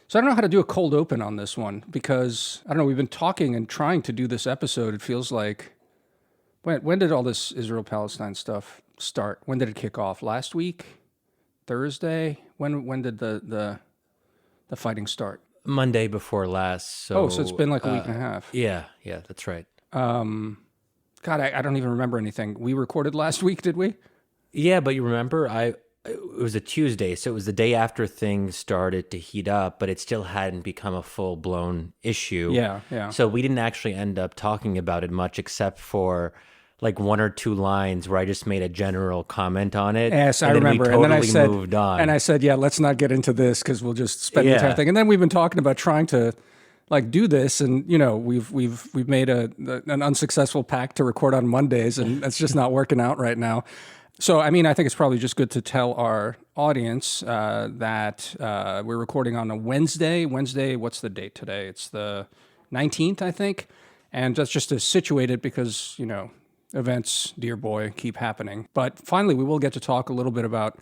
So I don't know how to do a cold open on this one because I don't know. We've been talking and trying to do this episode. It feels like when did all this Israel-Palestine stuff start? When did it kick off? Last week, Thursday. When did the fighting start? Monday before last. So it's been like a week and a half. Yeah, that's right. God, I don't even remember anything. We recorded last week, did we? Yeah, but you remember, it was a Tuesday, so it was the day after things started to heat up, but it still hadn't become a full-blown issue. Yeah. So we didn't actually end up talking about it much, except for like one or two lines where I just made a general comment on it. Yes, I and then remember. We totally and then I said, moved on. And I said, yeah, let's not get into this because we'll just spend the entire thing. And then we've been talking about trying to like do this, and we've made an unsuccessful pact to record on Mondays, and it's just not working out right now. So, I mean, I think it's probably just good to tell our audience that we're recording on a Wednesday. Wednesday, what's the date today? It's the 19th, I think. And that's just to situate it because, events, dear boy, keep happening. But finally, we will get to talk a little bit about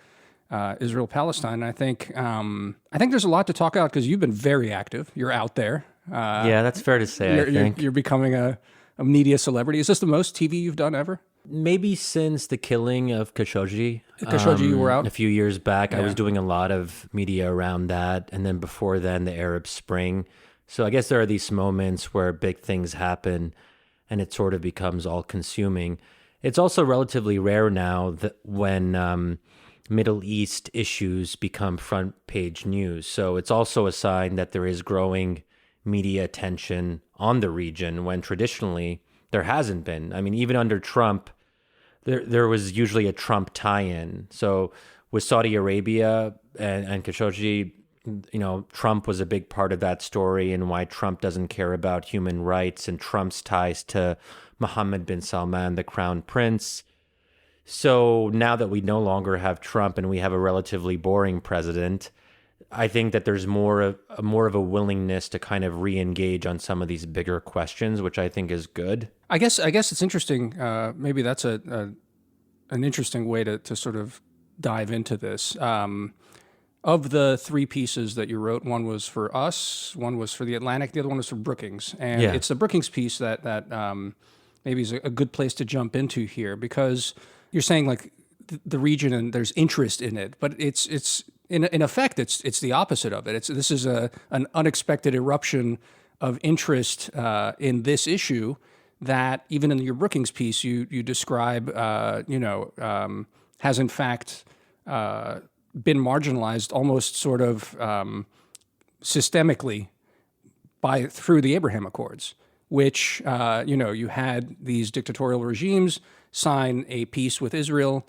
Israel-Palestine. I think there's a lot to talk about because you've been very active. You're out there. Yeah, that's fair to say, I think. You're becoming a media celebrity. Is this the most TV you've done ever? Maybe since the killing of Khashoggi. You were out? A few years back. Yeah. I was doing a lot of media around that. And then before then, the Arab Spring. So I guess there are these moments where big things happen and it sort of becomes all-consuming. It's also relatively rare now that when Middle East issues become front-page news. So it's also a sign that there is growing media attention on the region when traditionally there hasn't been. I mean, even under Trump, there was usually a Trump tie-in. So with Saudi Arabia and Khashoggi, Trump was a big part of that story and why Trump doesn't care about human rights and Trump's ties to Mohammed bin Salman, the crown prince. So now that we no longer have Trump and we have a relatively boring president, I think that there's more of a willingness to kind of re-engage on some of these bigger questions, which I think is good. I guess it's interesting. Maybe that's an interesting way to sort of dive into this. Of the three pieces that you wrote, one was for us, one was for The Atlantic, the other one was for Brookings. And It's the Brookings piece that maybe is a good place to jump into here because you're saying like the region and there's interest in it, but it's in effect it's the opposite of it. This is an unexpected eruption of interest in this issue that even in your Brookings piece you describe has in fact been marginalized almost sort of systemically through the Abraham Accords, which you had these dictatorial regimes sign a peace with Israel,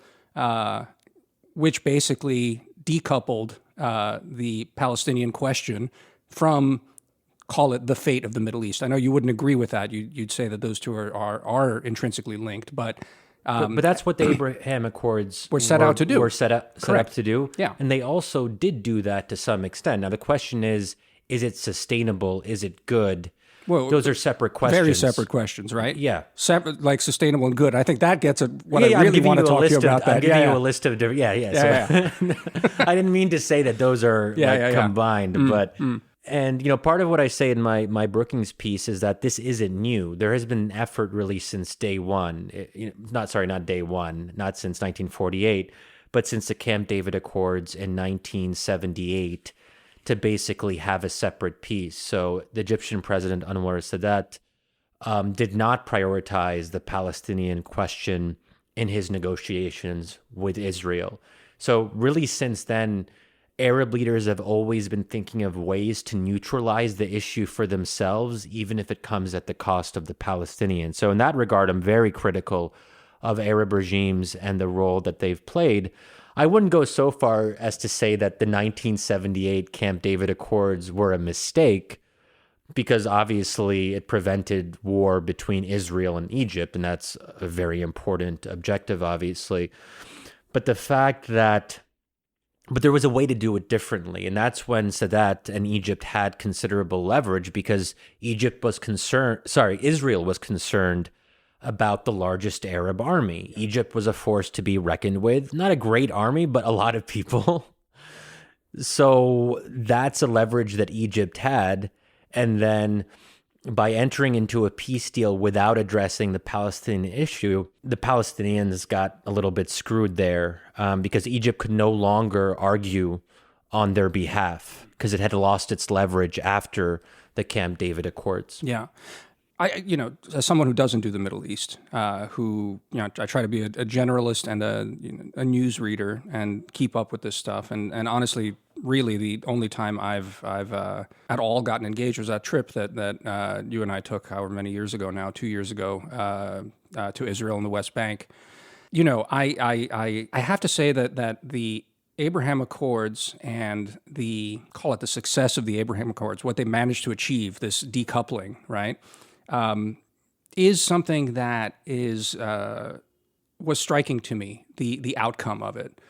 which basically decoupled the Palestinian question from, call it, the fate of the Middle East. I know you wouldn't agree with that. You'd say that those two are intrinsically linked, but that's what the Abraham Accords were set out to do. Were set up to do. Yeah. And they also did do that to some extent. Now, the question is it sustainable? Is it good? Well, those are separate questions. Very separate questions, right? Yeah. Separate, like sustainable and good. I think that gets at what I really want to talk to you about. I'm giving you a list of different... Yeah. I didn't mean to say that those are combined, but... And, part of what I say in my Brookings piece is that this isn't new. There has been an effort really since day one. Not day one, not since 1948, but since the Camp David Accords in 1978 to basically have a separate peace. So the Egyptian president, Anwar Sadat, did not prioritize the Palestinian question in his negotiations with Israel. So really since then, Arab leaders have always been thinking of ways to neutralize the issue for themselves, even if it comes at the cost of the Palestinians. So in that regard, I'm very critical of Arab regimes and the role that they've played. I wouldn't go so far as to say that the 1978 Camp David Accords were a mistake, because obviously it prevented war between Israel and Egypt, and that's a very important objective, obviously. But the fact that But there was a way to do it differently. And that's when Sadat and Egypt had considerable leverage, because Israel was concerned about the largest Arab army. Egypt was a force to be reckoned with. Not a great army, but a lot of people. So that's a leverage that Egypt had. And then by entering into a peace deal without addressing the Palestinian issue, the Palestinians got a little bit screwed there because Egypt could no longer argue on their behalf because it had lost its leverage after the Camp David Accords. Yeah. As someone who doesn't do the Middle East, I try to be a generalist and a news reader and keep up with this stuff. And honestly, really, the only time I've at all gotten engaged was that trip that you and I took, however many years ago now, 2 years ago, to Israel and the West Bank. I have to say that the Abraham Accords and the success of the Abraham Accords, what they managed to achieve, this decoupling, right? Is something that was striking to me, the outcome of it.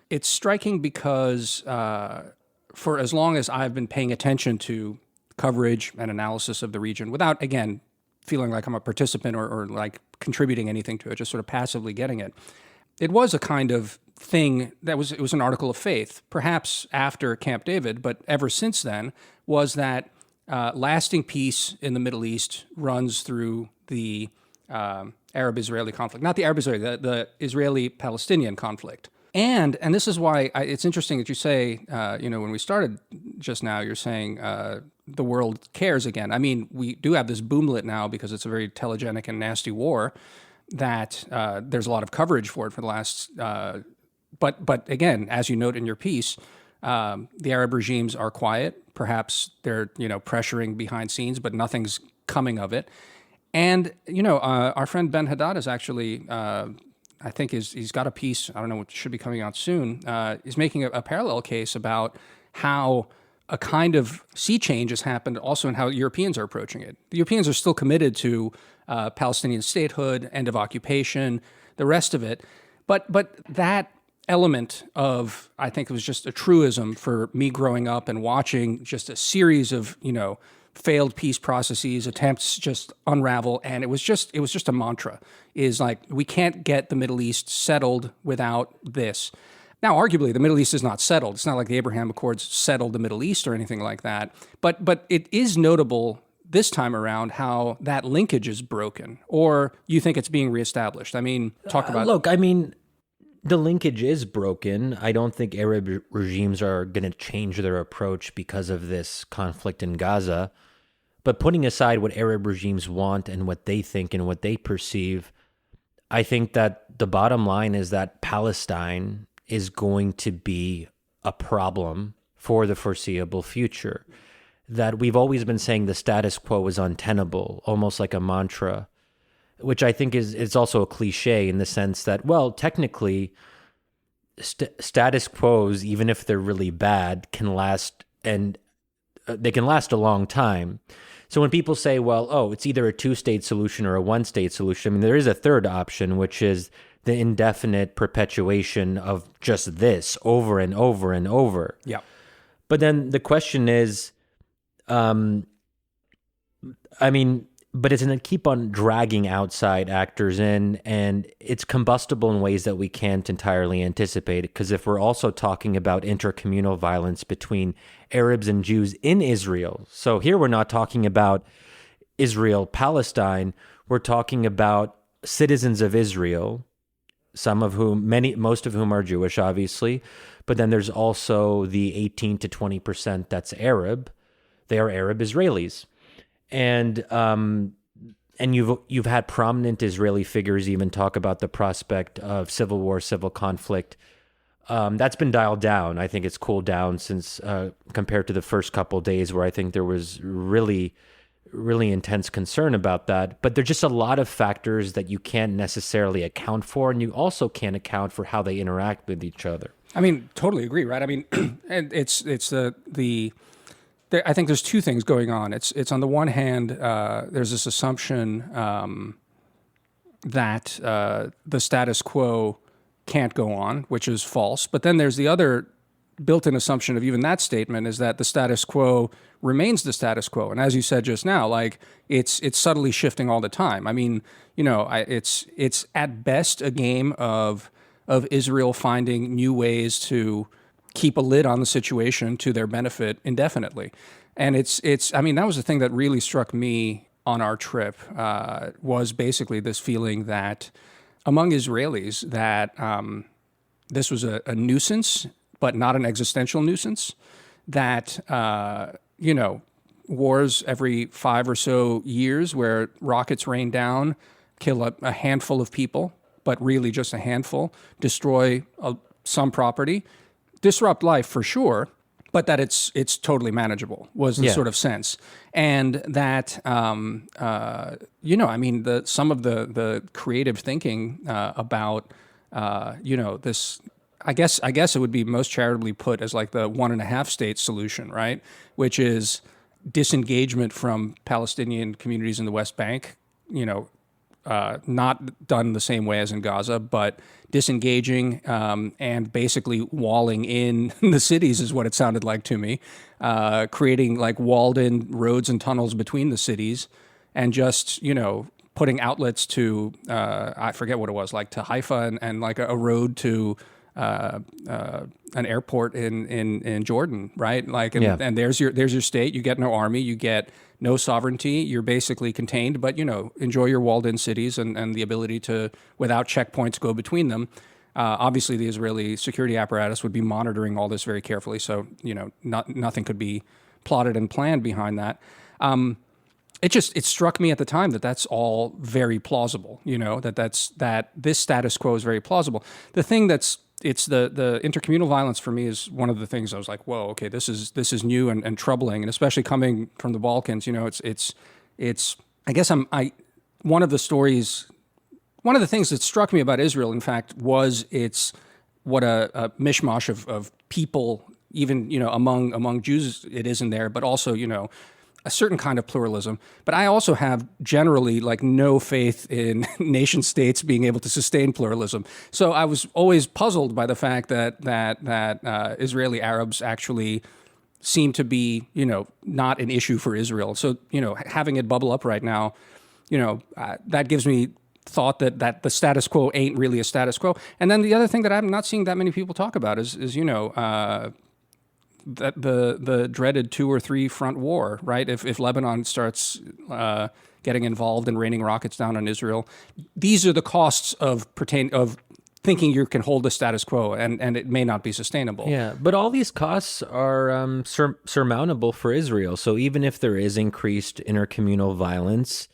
It's striking because for as long as I've been paying attention to coverage and analysis of the region, without, again, feeling like I'm a participant or like contributing anything to it, just sort of passively getting it, it was a kind of thing it was an article of faith, perhaps after Camp David, but ever since then, was that lasting peace in the Middle East runs through the Arab-Israeli conflict. Not the Arab-Israeli, the Israeli-Palestinian conflict. And this is why it's interesting that you say, when we started just now, you're saying the world cares again. I mean, we do have this boomlet now because it's a very telegenic and nasty war that there's a lot of coverage for it for the last... But again, as you note in your piece, the Arab regimes are quiet. Perhaps they're, pressuring behind scenes, but nothing's coming of it. And, our friend Ben Haddad is actually, I think he's got a piece, I don't know, it should be coming out soon, is making a parallel case about how a kind of sea change has happened also in how Europeans are approaching it. The Europeans are still committed to Palestinian statehood, end of occupation, the rest of it. But that element of, I think it was just a truism for me growing up and watching just a series of, failed peace processes, attempts just unravel. And it was just a mantra, is like, we can't get the Middle East settled without this. Now, arguably, the Middle East is not settled. It's not like the Abraham Accords settled the Middle East or anything like that. But it is notable this time around how that linkage is broken, or you think it's being reestablished. I mean, talk about... The linkage is broken. I don't think Arab regimes are going to change their approach because of this conflict in Gaza. But putting aside what Arab regimes want and what they think and what they perceive, I think that the bottom line is that Palestine is going to be a problem for the foreseeable future. That we've always been saying the status quo is untenable, almost like a mantra, which I think is also a cliche in the sense that, well, technically, status quos, even if they're really bad, can last, and they can last a long time. So when people say, well, it's either a two-state solution or a one-state solution, I mean, there is a third option, which is the indefinite perpetuation of just this over and over and over. Yeah. But then the question is, but it's going to keep on dragging outside actors in, and it's combustible in ways that we can't entirely anticipate. Because if we're also talking about intercommunal violence between Arabs and Jews in Israel, so here we're not talking about Israel-Palestine, we're talking about citizens of Israel, most of whom are Jewish, obviously, but then there's also the 18 to 20% that's Arab. They are Arab Israelis. And you've had prominent Israeli figures even talk about the prospect of civil war, civil conflict. That's been dialed down. I think it's cooled down since compared to the first couple of days where I think there was really, really intense concern about that. But there's just a lot of factors that you can't necessarily account for, and you also can't account for how they interact with each other. I mean, totally agree, right? I mean, it's the I think there's two things going on. It's on the one hand, there's this assumption that the status quo can't go on, which is false. But then there's the other built-in assumption of even that statement is that the status quo remains the status quo. And as you said just now, like it's subtly shifting all the time. I mean, it's at best a game of Israel finding new ways to keep a lid on the situation to their benefit indefinitely. And I mean, that was the thing that really struck me on our trip, was basically this feeling that among Israelis that this was a nuisance, but not an existential nuisance, that, wars every 5 or so years where rockets rain down, kill a handful of people, but really just a handful, destroy some property, disrupt life for sure, but that it's totally manageable was the sort of sense. And that, I mean, some of the creative thinking about, this, I guess it would be most charitably put as like the 1.5 state solution, right? Which is disengagement from Palestinian communities in the West Bank, not done the same way as in Gaza, but disengaging and basically walling in the cities is what it sounded like to me, creating like walled in roads and tunnels between the cities, and just, putting outlets to, I forget what it was, like to Haifa and like a road to an airport in Jordan, right? Like, and there's your state. You get no army, you get no sovereignty. You're basically contained, but enjoy your walled-in cities and the ability to, without checkpoints, go between them. Obviously, the Israeli security apparatus would be monitoring all this very carefully, so nothing could be plotted and planned behind that. It struck me at the time that that's all very plausible. That this status quo is very plausible. The thing it's the intercommunal violence for me is one of the things I was like, whoa, okay, this is new and troubling, and especially coming from the Balkans. It's I guess one of the things that struck me about Israel, in fact, was what a mishmash of people, even among Jews it is in there, but also a certain kind of pluralism. But I also have generally like no faith in nation states being able to sustain pluralism. So I was always puzzled by the fact that Israeli Arabs actually seem to be, not an issue for Israel. So, having it bubble up right now, that gives me thought that the status quo ain't really a status quo. And then the other thing that I'm not seeing that many people talk about is that the dreaded 2 or 3 front war, right? If Lebanon starts getting involved in raining rockets down on Israel, these are the costs of thinking you can hold the status quo, and it may not be sustainable. Yeah, but all these costs are surmountable for Israel. So even if there is increased intercommunal violence,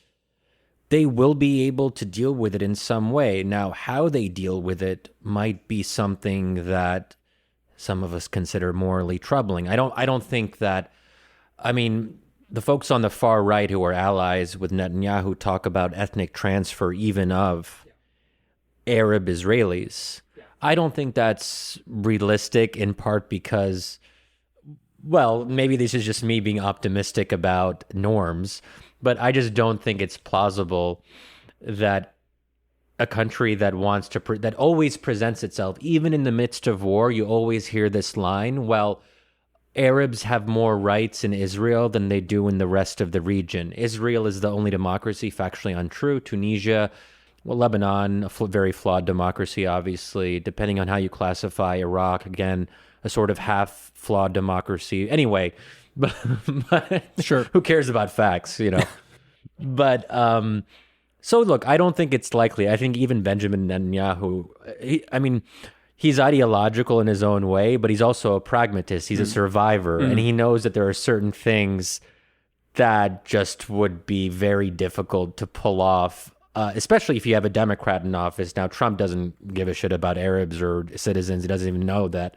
they will be able to deal with it in some way. Now, how they deal with it might be something that some of us consider morally troubling. I don't think that, I mean, the folks on the far right who are allies with Netanyahu talk about ethnic transfer even of Arab Israelis. I don't think that's realistic, in part because, well, maybe this is just me being optimistic about norms, but I just don't think it's plausible that a country that wants to, that always presents itself, even in the midst of war, you always hear this line, well, Arabs have more rights in Israel than they do in the rest of the region. Israel is the only democracy, factually untrue. Tunisia, well, Lebanon, a very flawed democracy, obviously, depending on how you classify Iraq, again, a sort of half-flawed democracy. Anyway, but sure, who cares about facts, But, so look, I don't think it's likely. I think even Benjamin Netanyahu, he's ideological in his own way, but he's also a pragmatist. He's a survivor, and he knows that there are certain things that just would be very difficult to pull off, especially if you have a Democrat in office. Now, Trump doesn't give a shit about Arabs or citizens. He doesn't even know that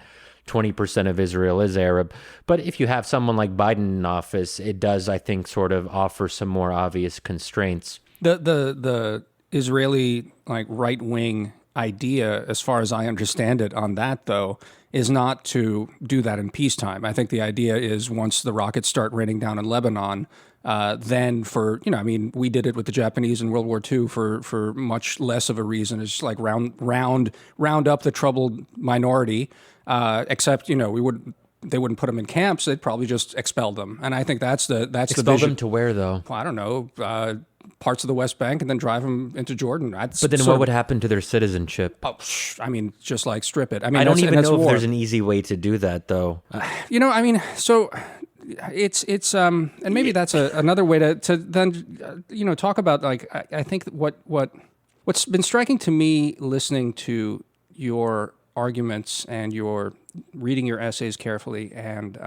20% of Israel is Arab. But if you have someone like Biden in office, it does, I think, sort of offer some more obvious constraints. The Israeli like right-wing idea, as far as I understand it on that, though, is not to do that in peacetime. I think the idea is once the rockets start raining down in Lebanon, then we did it with the Japanese in World War II for much less of a reason. It's just like round up the troubled minority, except, they wouldn't put them in camps. They'd probably just expel them. And I think that's the vision. Expel them to where, though? Well, I don't know. parts of the West Bank and then drive them into Jordan. But then what would happen to their citizenship? Oh, I mean, just like strip it. I mean, I don't even know if there's an easy way to do that, though. I mean, so it's and maybe that's another way to then talk about, like, I think what's been striking to me listening to your arguments and your reading your essays carefully and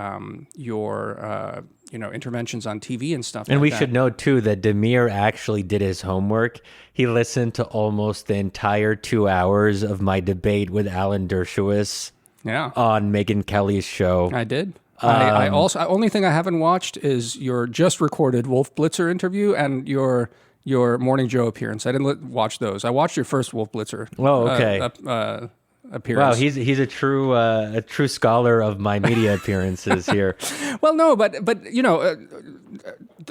your interventions on TV and stuff. And like we that. should note too that Damir actually did his homework. He listened to almost the entire 2 hours of my debate with Alan Dershowitz on Megyn Kelly's show. I did. I also, only thing I haven't watched is your just recorded Wolf Blitzer interview and your Morning Joe appearance. I didn't watch those. I watched your first Wolf Blitzer. Oh, okay. Appearance. Wow, he's a true scholar of my media appearances here. Well, no, but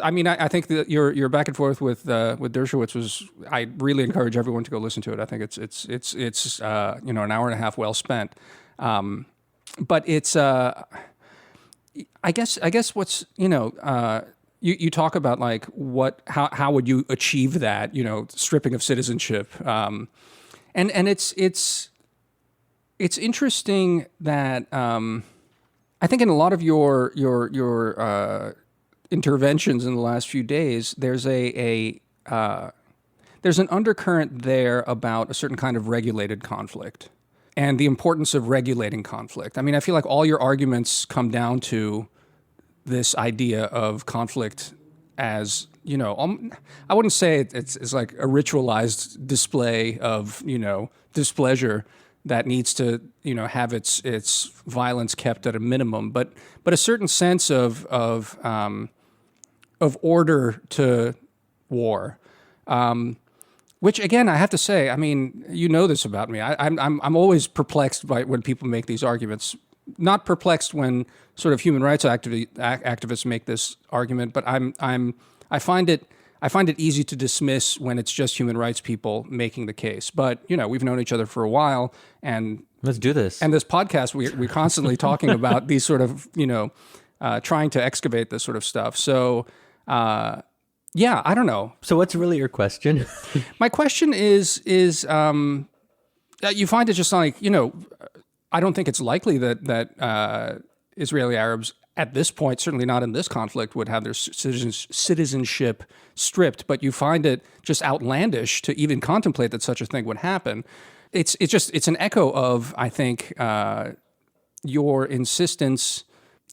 I mean, I think that your back and forth with Dershowitz was. I really encourage everyone to go listen to it. I think it's an hour and a half well spent. But it's I guess what's you talk about, like, how would you achieve that, stripping of citizenship, and it's interesting that I think in a lot of your interventions in the last few days, there's there's an undercurrent there about a certain kind of regulated conflict and the importance of regulating conflict. I mean, I feel like all your arguments come down to this idea of conflict as, I wouldn't say it's like a ritualized display of, displeasure that needs to, have its violence kept at a minimum, but a certain sense of order to war, which, again, I have to say, I mean, this about me. I'm always perplexed by when people make these arguments. Not perplexed when sort of human rights activists make this argument, but I find it easy to dismiss when it's just human rights people making the case. But, we've known each other for a while, and let's do this. And this podcast, we're constantly talking about these sort of, trying to excavate this sort of stuff. So, I don't know. So what's really your question? My question is you find it just like, I don't think it's likely that Israeli Arabs at this point, certainly not in this conflict, would have their citizenship stripped, but you find it just outlandish to even contemplate that such a thing would happen. It's an echo of, I think, your insistence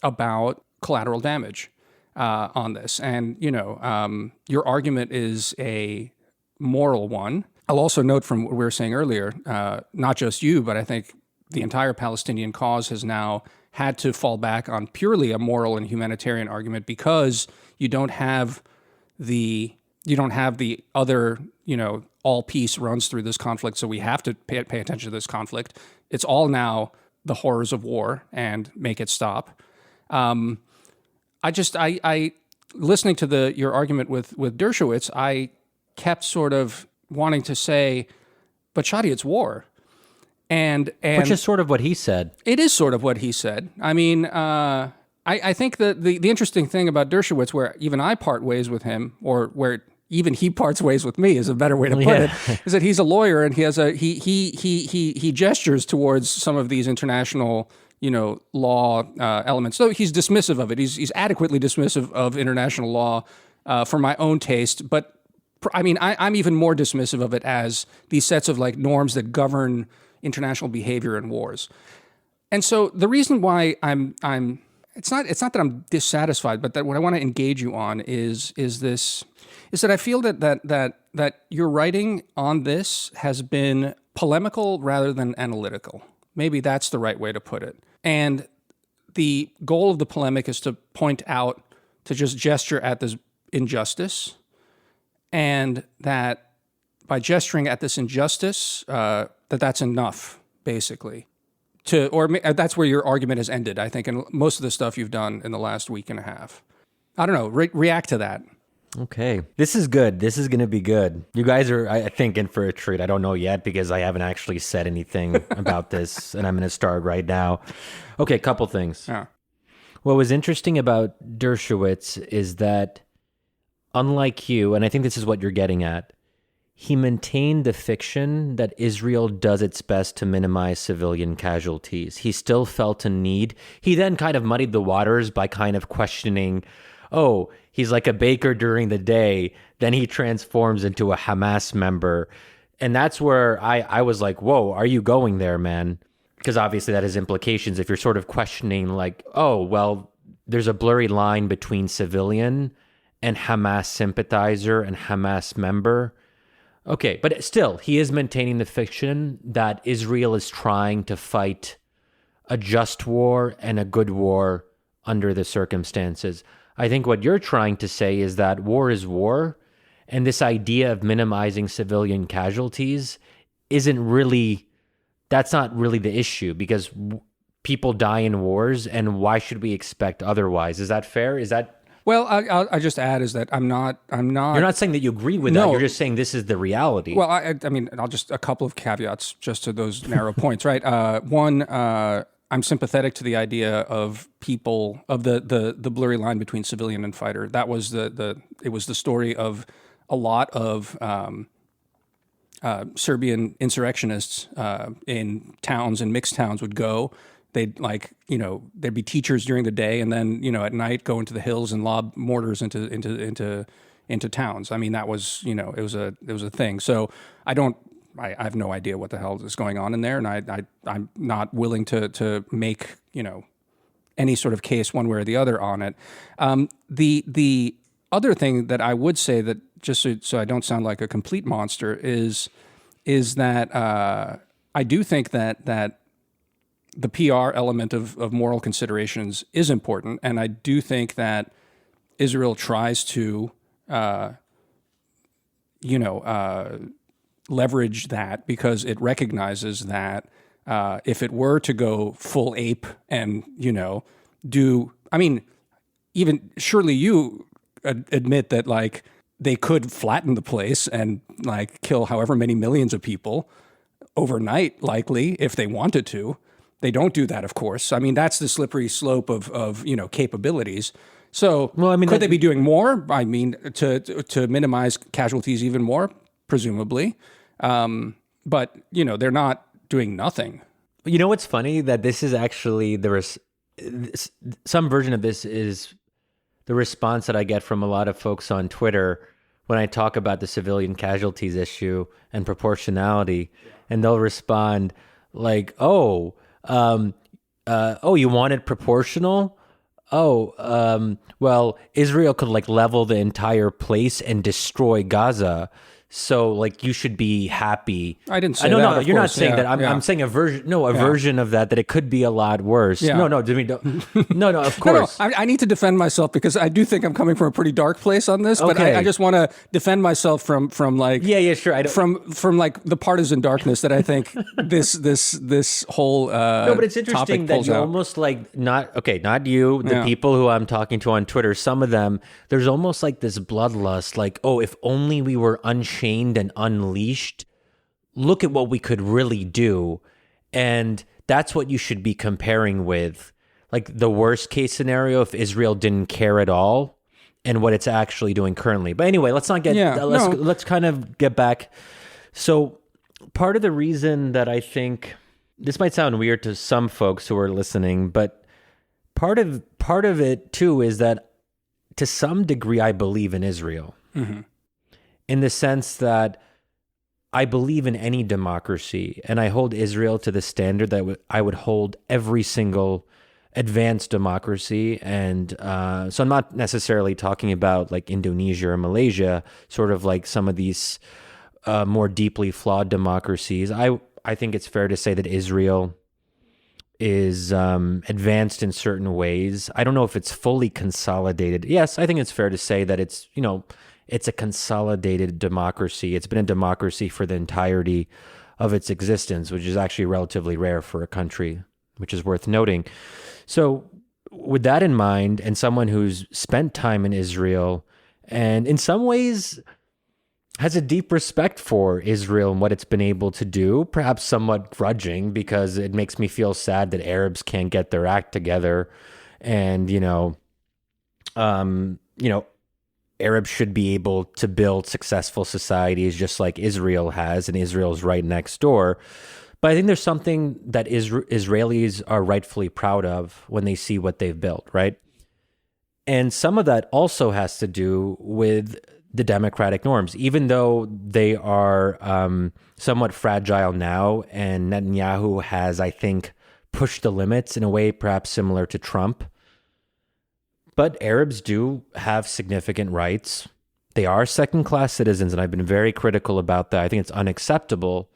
about collateral damage on this. And, your argument is a moral one. I'll also note from what we were saying earlier, not just you, but I think the entire Palestinian cause has now had to fall back on purely a moral and humanitarian argument because you don't have the other, all peace runs through this conflict, so we have to pay attention to this conflict. It's all now the horrors of war and make it stop. I listening to your argument with Dershowitz, I kept sort of wanting to say, but Shadi, it's war. And which is sort of what he said. It is sort of what he said. I mean, I think that the interesting thing about Dershowitz, where even I part ways with him, or where even he parts ways with me, is a better way to put it, is that he's a lawyer and he has he gestures towards some of these international, law elements. So he's dismissive of it. He's adequately dismissive of international law for my own taste. But I mean, I'm even more dismissive of it as these sets of like norms that govern international behavior in wars. And so the reason why it's not that I'm dissatisfied, but that what I want to engage you on is that I feel that your writing on this has been polemical rather than analytical. Maybe that's the right way to put it. And the goal of the polemic is to point out, to just gesture at this injustice, and that by gesturing at this injustice, that's enough, basically. That's where your argument has ended, I think, and most of the stuff you've done in the last week and a half. I don't know. React to that. Okay. This is good. This is going to be good. You guys are, I think, in for a treat. I don't know yet because I haven't actually said anything about this, and I'm going to start right now. Okay, couple things. Yeah. What was interesting about Dershowitz is that unlike you, and I think this is what you're getting at, he maintained the fiction that Israel does its best to minimize civilian casualties. He still felt a need. He then kind of muddied the waters by kind of questioning, oh, he's like a baker during the day, then he transforms into a Hamas member. And that's where I was like, whoa, are you going there, man? Because obviously that has implications if you're sort of questioning like, oh, well, there's a blurry line between civilian and Hamas sympathizer and Hamas member. Okay, but still, he is maintaining the fiction that Israel is trying to fight a just war and a good war under the circumstances. I think what you're trying to say is that war is war, and this idea of minimizing civilian casualties that's not really the issue, because people die in wars, and why should we expect otherwise? Is that fair? Is that... Well, I just add is that I'm not. You're not saying that you agree with that. You're just saying this is the reality. Well, I mean, I'll just a couple of caveats just to those narrow points, right? One, I'm sympathetic to the idea of people of the blurry line between civilian and fighter. That was it was the story of a lot of Serbian insurrectionists in towns and mixed towns would go. They'd there'd be teachers during the day, and then at night go into the hills and lob mortars into towns. I mean, that was it was a thing. So I have no idea what the hell is going on in there, and I'm not willing to make any sort of case one way or the other on it. The other thing that I would say, that just so I don't sound like a complete monster, is that I do think that the PR element of moral considerations is important, and I do think that Israel tries to, leverage that, because it recognizes that if it were to go full ape and even surely you admit that like they could flatten the place and like kill however many millions of people overnight, likely, if they wanted to. They don't do that, of course. I mean, that's the slippery slope of capabilities. So, well, I mean, could they be doing more? I mean, to minimize casualties even more, presumably. But they're not doing nothing. You know what's funny? That this is actually some version of this is the response that I get from a lot of folks on Twitter when I talk about the civilian casualties issue and proportionality, and they'll respond like, "Oh, you want it proportional? Well, Israel could like level the entire place and destroy Gaza. So like you should be happy." I didn't say that. No, you're not saying that. I'm saying a version of that it could be a lot worse. Yeah. No, of course. I need to defend myself because I do think I'm coming from a pretty dark place on this, but I just want to defend myself from like sure. From like the partisan darkness that I think this whole no, but it's interesting that you almost like not you, the people who I'm talking to on Twitter, some of them, there's almost like this bloodlust, like, oh, if only we were unchained and unleashed, look at what we could really do. And that's what you should be comparing with, like the worst case scenario if Israel didn't care at all and what it's actually doing currently. But anyway, let's not get let's kind of get back. So part of the reason that I think this might sound weird to some folks who are listening, but part of it too is that to some degree I believe in Israel. Mm-hmm. In the sense that I believe in any democracy, and I hold Israel to the standard that I would hold every single advanced democracy. And so I'm not necessarily talking about like Indonesia or Malaysia, sort of like some of these more deeply flawed democracies. I think it's fair to say that Israel is advanced in certain ways. I don't know if it's fully consolidated. Yes, I think it's fair to say that it's, it's a consolidated democracy. It's been a democracy for the entirety of its existence, which is actually relatively rare for a country, which is worth noting. So with that in mind, and someone who's spent time in Israel and in some ways has a deep respect for Israel and what it's been able to do, perhaps somewhat grudging, because it makes me feel sad that Arabs can't get their act together and, Arabs should be able to build successful societies just like Israel has, and Israel's right next door. But I think there's something that Israelis are rightfully proud of when they see what they've built, right? And some of that also has to do with the democratic norms, even though they are somewhat fragile now, and Netanyahu has, I think, pushed the limits in a way perhaps similar to Trump. But Arabs do have significant rights. They are second-class citizens, and I've been very critical about that. I think it's unacceptable.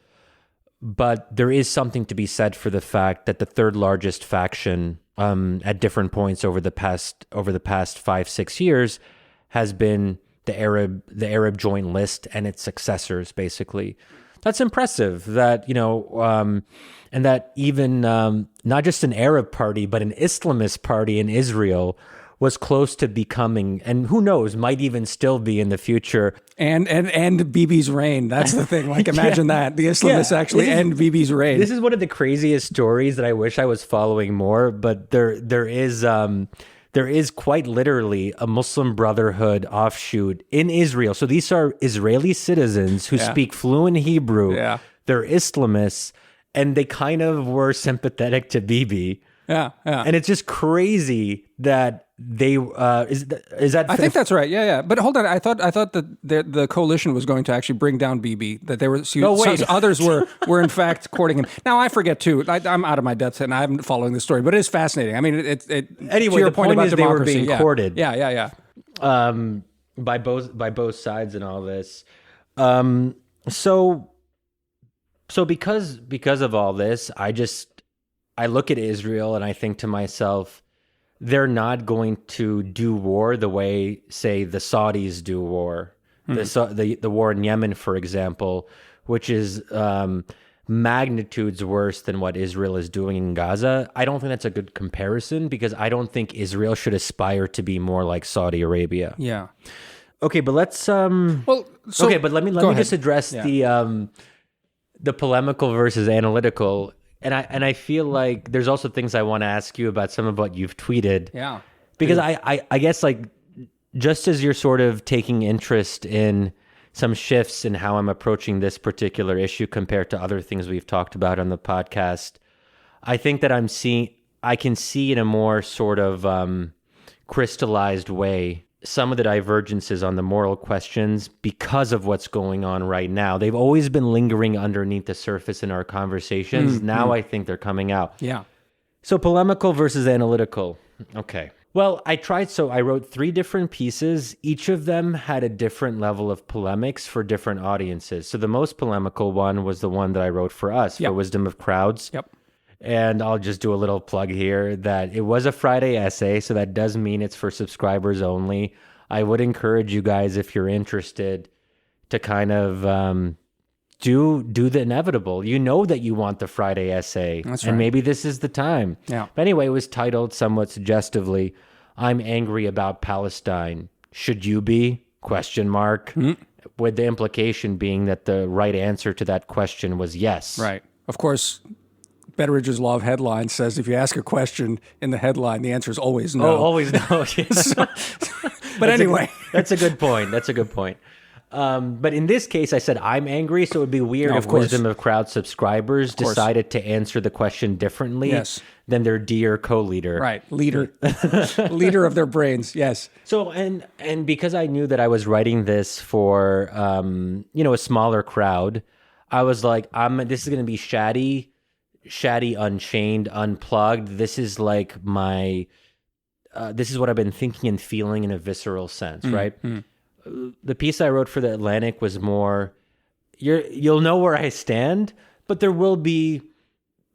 But there is something to be said for the fact that the third largest faction at different points over the past 5-6 years has been the Arab Joint List and its successors, basically. That's impressive that, and that even not just an Arab party, but an Islamist party in Israel was close to becoming, and who knows, might even still be in the future. And Bibi's reign. That's the thing. Like, imagine that. The Islamists actually end Bibi's reign. This is one of the craziest stories that I wish I was following more, but there is quite literally a Muslim Brotherhood offshoot in Israel. So these are Israeli citizens who speak fluent Hebrew. Yeah. They're Islamists, and they kind of were sympathetic to Bibi. Yeah. And it's just crazy that they is that. I think that's right. Yeah. But hold on, I thought that the coalition was going to actually bring down Bibi. That they were. So others were in fact courting him. Now I forget too. I'm out of my depth and I'm following this story, but it is fascinating. I mean, anyway, to your point about democracy, they were being courted. Yeah. By both sides and all this. So because of all this, I look at Israel and I think to myself, they're not going to do war the way, say, the Saudis do war. The war in Yemen, for example, which is magnitudes worse than what Israel is doing in Gaza. I don't think that's a good comparison because I don't think Israel should aspire to be more like Saudi Arabia. Yeah. Okay, but let's let me just address the polemical versus analytical. And I feel like there's also things I want to ask you about some of what you've tweeted. Yeah. Because I guess, like, just as you're sort of taking interest in some shifts in how I'm approaching this particular issue compared to other things we've talked about on the podcast, I think that I can see in a more sort of crystallized way some of the divergences on the moral questions because of what's going on right now. They've always been lingering underneath the surface in our conversations. Now I think they're coming out. Yeah. So polemical versus analytical. Okay. Well, I wrote 3 different pieces. Each of them had a different level of polemics for different audiences. So the most polemical one was the one that I wrote for us, for Wisdom of Crowds. Yep. And I'll just do a little plug here that it was a Friday essay, so that does mean it's for subscribers only. I would encourage you guys, if you're interested, to kind of do the inevitable. You know that you want the Friday essay, That's right. And maybe this is the time. Yeah. But anyway, it was titled somewhat suggestively, "I'm Angry About Palestine. Should you be?" ? With the implication being that the right answer to that question was yes. Right. Of course, Betteridge's law of headlines says if you ask a question in the headline, the answer is always no. Oh, always no. But anyway. That's a good point. But in this case, I said I'm angry, so it would be weird if Wisdom of Crowd subscribers decided to answer the question differently than their dear co-leader. Right, leader of their brains, yes. So, and because I knew that I was writing this for, a smaller crowd, I was like, this is going to be Shadi Unchained, Unplugged. This is like this is what I've been thinking and feeling in a visceral sense, right? The piece I wrote for The Atlantic was more, you'll know where I stand, but there will be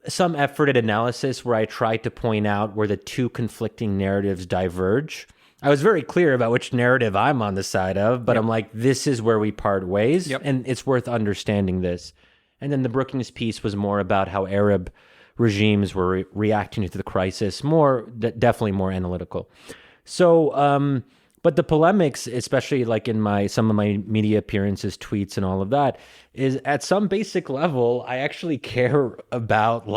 some effort at analysis where I try to point out where the two conflicting narratives diverge. I was very clear about which narrative I'm on the side of, but I'm like, this is where we part ways, and it's worth understanding this. And then the Brookings piece was more about how Arab regimes were reacting to the crisis, definitely more analytical. So, but the polemics, especially like in some of my media appearances, tweets, and all of that, is at some basic level, I actually care about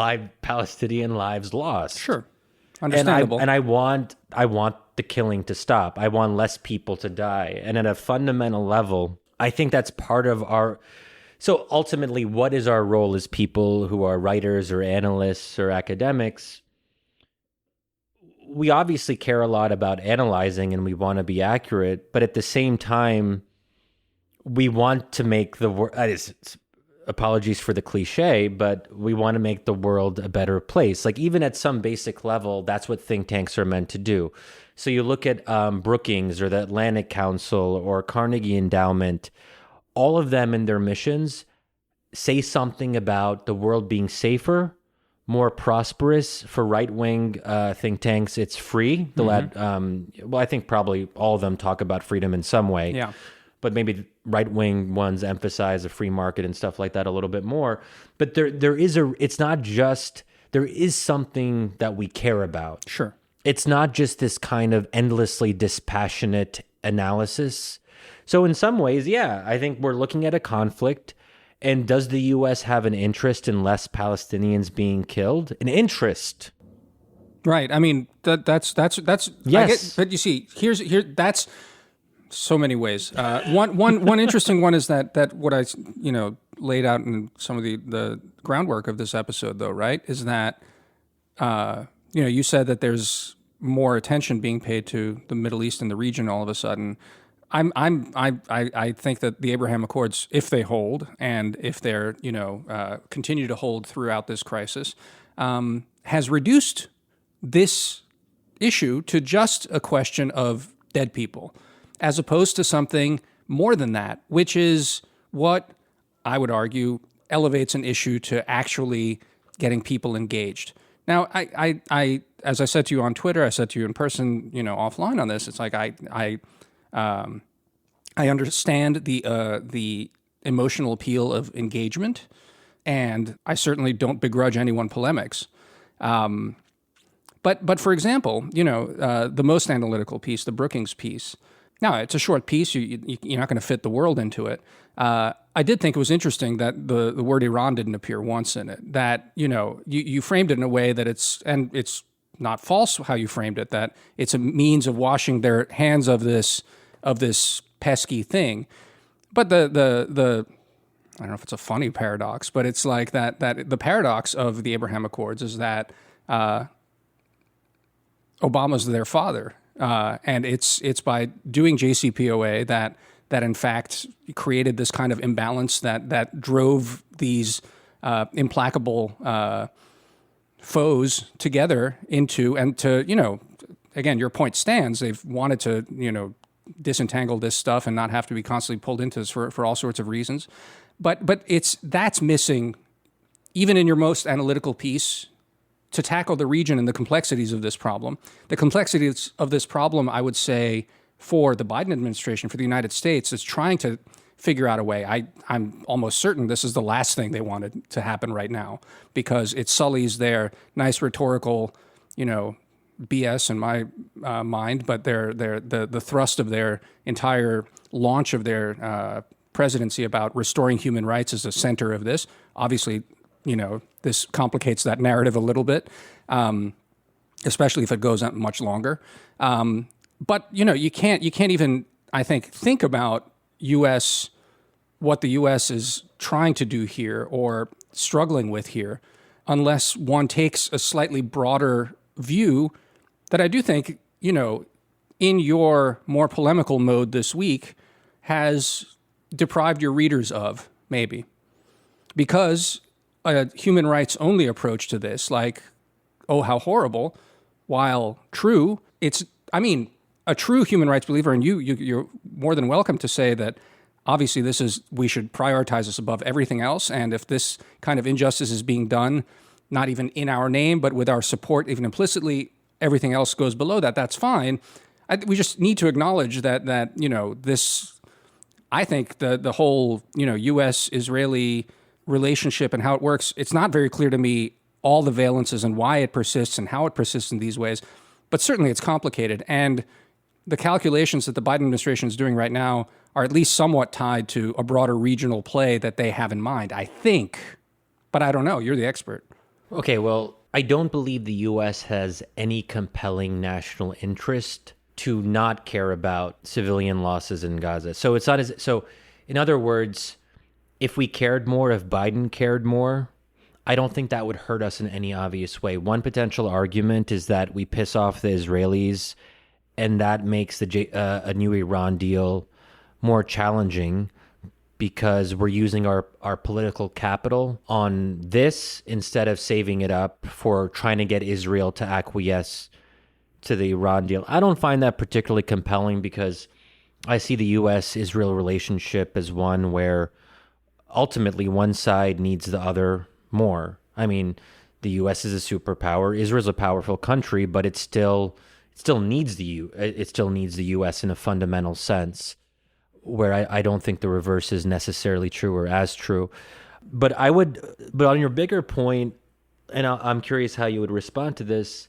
Palestinian lives lost. Sure. Understandable. And I want the killing to stop. I want less people to die. And at a fundamental level, I think that's part of our... So ultimately, what is our role as people who are writers or analysts or academics? We obviously care a lot about analyzing and we want to be accurate, but at the same time, we want to make the world... Apologies for the cliche, but we want to make the world a better place. Like even at some basic level, that's what think tanks are meant to do. So you look at Brookings or the Atlantic Council or Carnegie Endowment, all of them in their missions say something about the world being safer, more prosperous. For right-wing think tanks, it's free. Well, I think probably all of them talk about freedom in some way. Yeah. But maybe right-wing ones emphasize a free market and stuff like that a little bit more. But there is something that we care about. Sure. It's not just this kind of endlessly dispassionate analysis. So in some ways, yeah, I think we're looking at a conflict. And does the U.S. have an interest in less Palestinians being killed? An interest. Right. I mean, that's yes. But you see, that's so many ways. One interesting one is that what I laid out in some of the groundwork of this episode, though, right, is that you said that there's more attention being paid to the Middle East and the region all of a sudden. I think that the Abraham Accords, if they hold and if they're continue to hold throughout this crisis, has reduced this issue to just a question of dead people, as opposed to something more than that, which is what I would argue elevates an issue to actually getting people engaged. Now, I as I said to you on Twitter, I said to you in person, offline on this, it's like I understand the emotional appeal of engagement, and I certainly don't begrudge anyone polemics. But for example, the most analytical piece, the Brookings piece. Now, it's a short piece. You're not going to fit the world into it. I did think it was interesting that the word Iran didn't appear once in it. That you framed it in a way that it's not false how you framed it. That it's a means of washing their hands of this pesky thing. But the I don't know if it's a funny paradox, but it's like that the paradox of the Abraham Accords is that Obama's their father. And it's by doing JCPOA that in fact created this kind of imbalance that drove these implacable foes together into, and to, again, your point stands. They've wanted to, disentangle this stuff and not have to be constantly pulled into this for all sorts of reasons. But that's missing, even in your most analytical piece, to tackle the region and the complexities of this problem. The complexities of this problem, I would say, for the Biden administration, for the United States, is trying to figure out a way. I'm almost certain this is the last thing they wanted to happen right now, because it sullies their nice rhetorical, BS in my mind, but the thrust of their entire launch of their presidency about restoring human rights is the center of this. Obviously, this complicates that narrative a little bit, especially if it goes on much longer. But you can't even, I think about what the U.S. is trying to do here or struggling with here, unless one takes a slightly broader view that I do think, in your more polemical mode this week, has deprived your readers of, maybe. Because a human rights only approach to this, like, oh, how horrible, while true, a true human rights believer, and you're more than welcome to say that obviously we should prioritize this above everything else, and if this kind of injustice is being done, not even in our name, but with our support, even implicitly, everything else goes below that, that's fine. We just need to acknowledge that this, I think the whole, U.S.-Israeli relationship and how it works, it's not very clear to me all the valences and why it persists and how it persists in these ways, but certainly it's complicated. And the calculations that the Biden administration is doing right now are at least somewhat tied to a broader regional play that they have in mind, I think. But I don't know. You're the expert. Okay, well, I don't believe the U.S. has any compelling national interest to not care about civilian losses in Gaza. So it's not as so. In other words, if we cared more, if Biden cared more, I don't think that would hurt us in any obvious way. One potential argument is that we piss off the Israelis, and that makes a new Iran deal more challenging because we're using our political capital on this instead of saving it up for trying to get Israel to acquiesce to the Iran deal. I don't find that particularly compelling because I see the U.S.-Israel relationship as one where ultimately one side needs the other more. I mean, the U.S. is a superpower. Israel's a powerful country, but it still needs the U.S. in a fundamental sense, where I don't think the reverse is necessarily true or as true. But on your bigger point, and I'm curious how you would respond to this,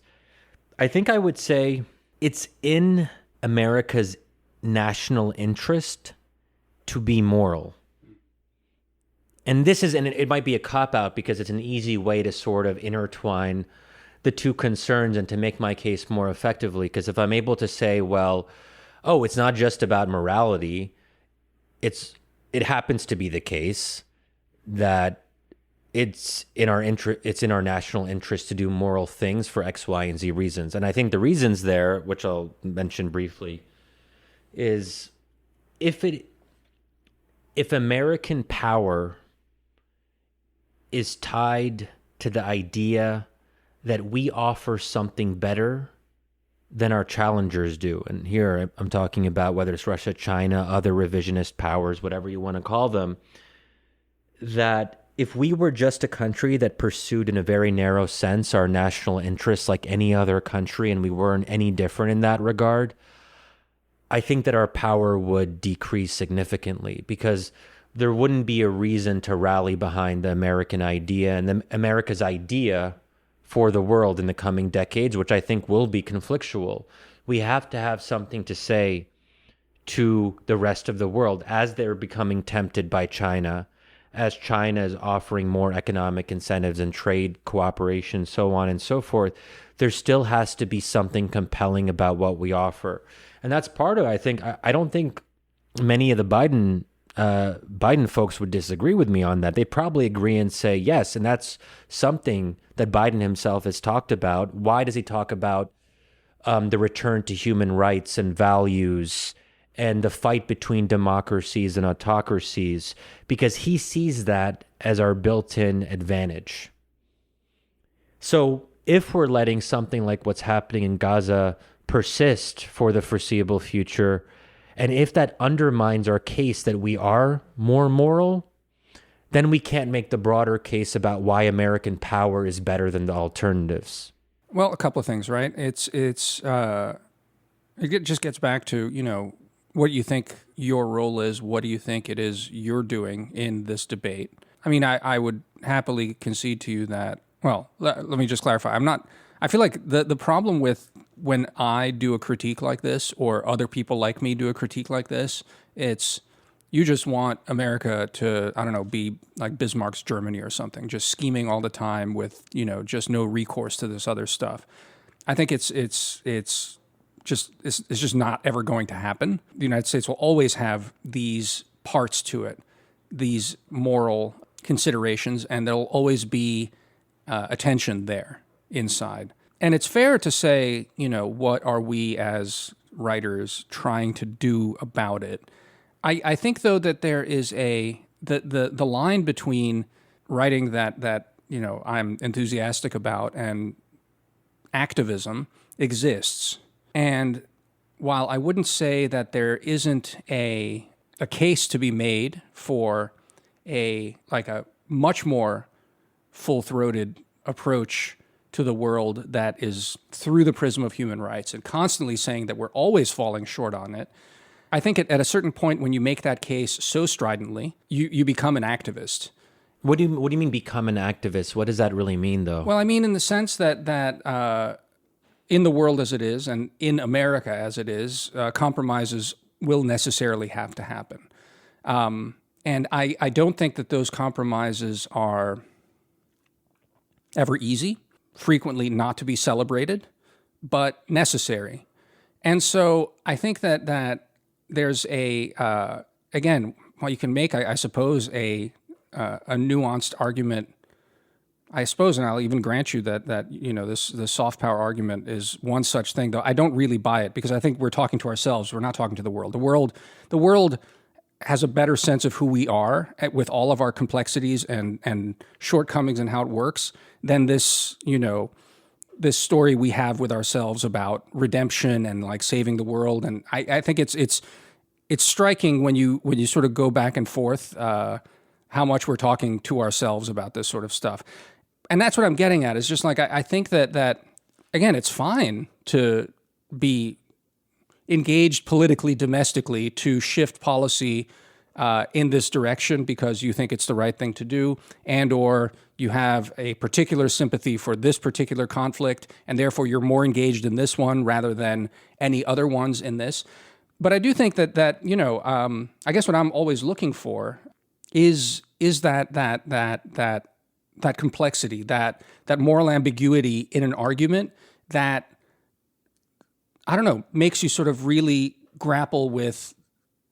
I think I would say it's in America's national interest to be moral. And it might be a cop-out because it's an easy way to sort of intertwine the two concerns and to make my case more effectively. Because if I'm able to say, well, it's not just about morality, it happens to be the case that it's in our national interest to do moral things for X, Y, and Z reasons. And I think the reasons there, which I'll mention briefly, is if American power is tied to the idea that we offer something better than our challengers do. And here I'm talking about whether it's Russia, China, other revisionist powers, whatever you want to call them, that if we were just a country that pursued in a very narrow sense our national interests like any other country and we weren't any different in that regard, I think that our power would decrease significantly because there wouldn't be a reason to rally behind the American idea and America's idea for the world in the coming decades, which I think will be conflictual. We have to have something to say to the rest of the world as they're becoming tempted by China, as China is offering more economic incentives and trade cooperation, so on and so forth. There still has to be something compelling about what we offer. And that's part of it. I don't think many of the Biden folks would disagree with me on that. They probably agree and say yes, and that's something that Biden himself has talked about. Why does he talk about the return to human rights and values and the fight between democracies and autocracies? Because he sees that as our built-in advantage. So if we're letting something like what's happening in Gaza persist for the foreseeable future, and if that undermines our case that we are more moral, then we can't make the broader case about why American power is better than the alternatives. Well, a couple of things, right? It just gets back to, what you think your role is. What do you think it is you're doing in this debate? I mean, I would happily concede to you that, well, let me just clarify. I feel like the problem with when I do a critique like this or other people like me do a critique like this, it's you just want America to, I don't know, be like Bismarck's Germany or something, just scheming all the time with, just no recourse to this other stuff. I think it's just not ever going to happen. The United States will always have these parts to it, these moral considerations, and there'll always be attention there inside. And it's fair to say, what are we as writers trying to do about it? I think, though, that there is the line between writing that I'm enthusiastic about and activism exists. And while I wouldn't say that there isn't a case to be made for a much more full-throated approach to the world that is through the prism of human rights and constantly saying that we're always falling short on it, I think at a certain point when you make that case so stridently, you become an activist. What do you mean become an activist? What does that really mean, though? Well, I mean in the sense that in the world as it is and in America as it is, compromises will necessarily have to happen. And I don't think that those compromises are ever easy. frequently not to be celebrated, but necessary. And so I think that there's again, well, you can make, I suppose, a nuanced argument, I suppose, and I'll even grant you that this soft power argument is one such thing, though I don't really buy it, because I think we're talking to ourselves. We're not talking to the world. The world has a better sense of who we are with all of our complexities and shortcomings and how it works than this story we have with ourselves about redemption and like saving the world. And I think it's striking when you sort of go back and forth how much we're talking to ourselves about this sort of stuff. And that's what I'm getting at, is just like, I think that again, it's fine to be engaged politically, domestically, to shift policy in this direction because you think it's the right thing to do, and or you have a particular sympathy for this particular conflict, and therefore you're more engaged in this one rather than any other ones in this. But I do think that I guess what I'm always looking for is that complexity, that moral ambiguity in an argument that, I don't know, makes you sort of really grapple with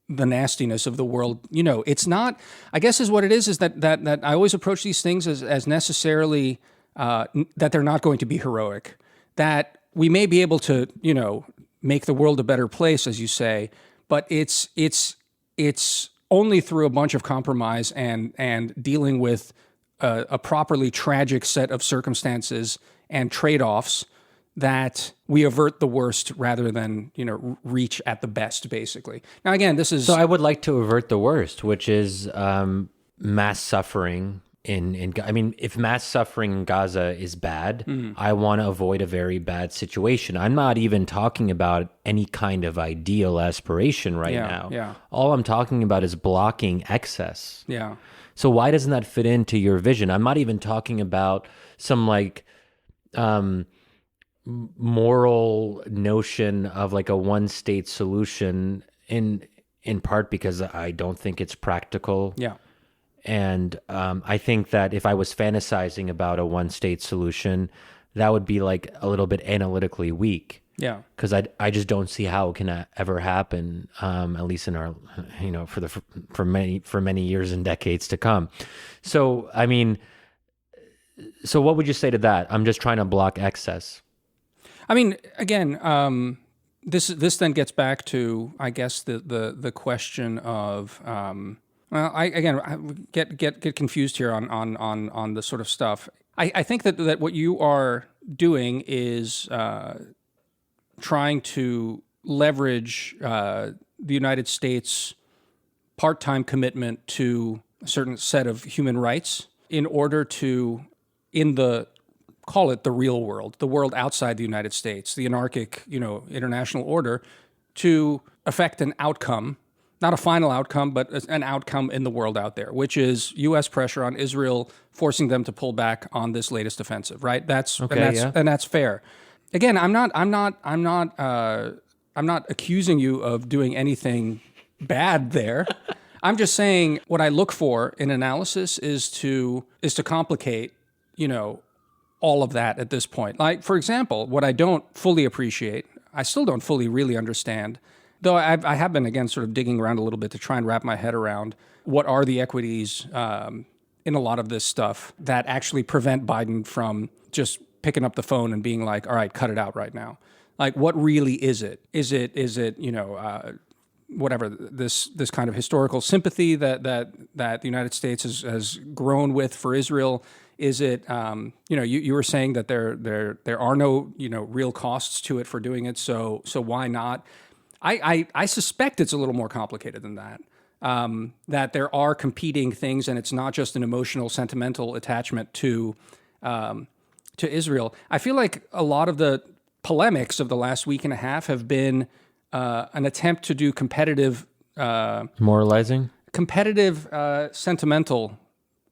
the nastiness of the world. It's not, I guess is what it is that I always approach these things as necessarily that they're not going to be heroic, that we may be able to, make the world a better place, as you say, but it's only through a bunch of compromise and dealing with a properly tragic set of circumstances and trade-offs that we avert the worst rather than, reach at the best, basically. Now, again, this is... So I would like to avert the worst, which is mass suffering if mass suffering in Gaza is bad, I want to avoid a very bad situation. I'm not even talking about any kind of ideal aspiration now. Yeah. All I'm talking about is blocking excess. Yeah. So why doesn't that fit into your vision? I'm not even talking about some moral notion of like a one-state solution in part because I don't think it's practical. Yeah. And I think that if I was fantasizing about a one-state solution, that would be like a little bit analytically weak. Yeah. Because I just don't see how it can ever happen, at least in our, for many years and decades to come. So, so what would you say to that? I'm just trying to block excess. Again, this then gets back to, I guess, the question of, I get confused here on the sort of stuff. I think that what you are doing is trying to leverage the United States part-time commitment to a certain set of human rights in order to, call it the real world, the world outside the United States, the anarchic, international order, to affect an outcome. Not a final outcome, but an outcome in the world out there, which is U.S. pressure on Israel, forcing them to pull back on this latest offensive. Right? And that's fair. Again, I'm not accusing you of doing anything bad there. I'm just saying what I look for in analysis is to complicate, all of that at this point. Like, for example, what I don't fully appreciate, I still don't fully really understand. Though I have been, again, sort of digging around a little bit to try and wrap my head around what are the equities in a lot of this stuff that actually prevent Biden from just picking up the phone and being like, all right, cut it out right now. Like, what really is it? Is it whatever, this kind of historical sympathy that the United States has grown with for Israel? Is it, you were saying that there are no, real costs to it for doing it, so why not? I suspect it's a little more complicated than that, that there are competing things, and it's not just an emotional, sentimental attachment to Israel. I feel like a lot of the polemics of the last week and a half have been an attempt to do competitive... moralizing? Competitive, sentimental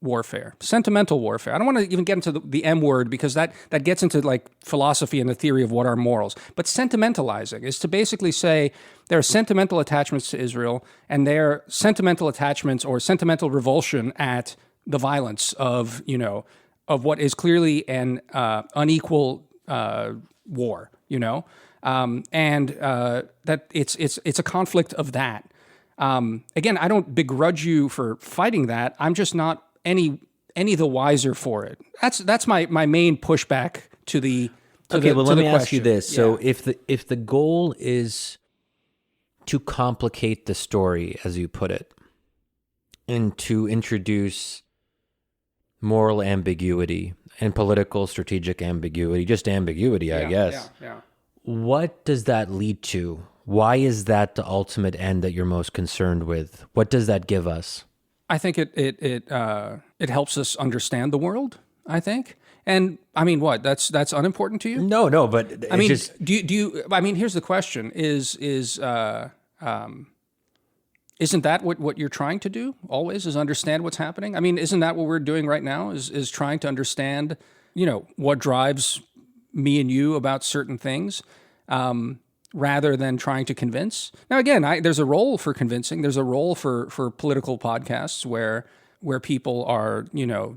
warfare. Sentimental warfare. I don't want to even get into the M word because that gets into like philosophy and the theory of what are morals. But sentimentalizing is to basically say there are sentimental attachments to Israel, and there are sentimental attachments or sentimental revulsion at the violence of, what is clearly an unequal war, and that it's a conflict of that. Again, I don't begrudge you for fighting that. I'm just not any the wiser for it. That's my main pushback to the let me ask you question. this. So if the goal is to complicate the story, as you put it, and to introduce moral ambiguity and political strategic ambiguity, just ambiguity, I guess. Yeah. What does that lead to? Why is that the ultimate end that you're most concerned with? What does that give us? I think it helps us understand the world, I think. And I mean, what? That's unimportant to you? No, but I mean, do you I mean, here's the question: isn't that what you're trying to do always, is understand what's happening? I mean, isn't that what we're doing right now, is trying to understand, what drives me and you about certain things, rather than trying to convince? Now, again, there's a role for convincing. There's a role for political podcasts where people are,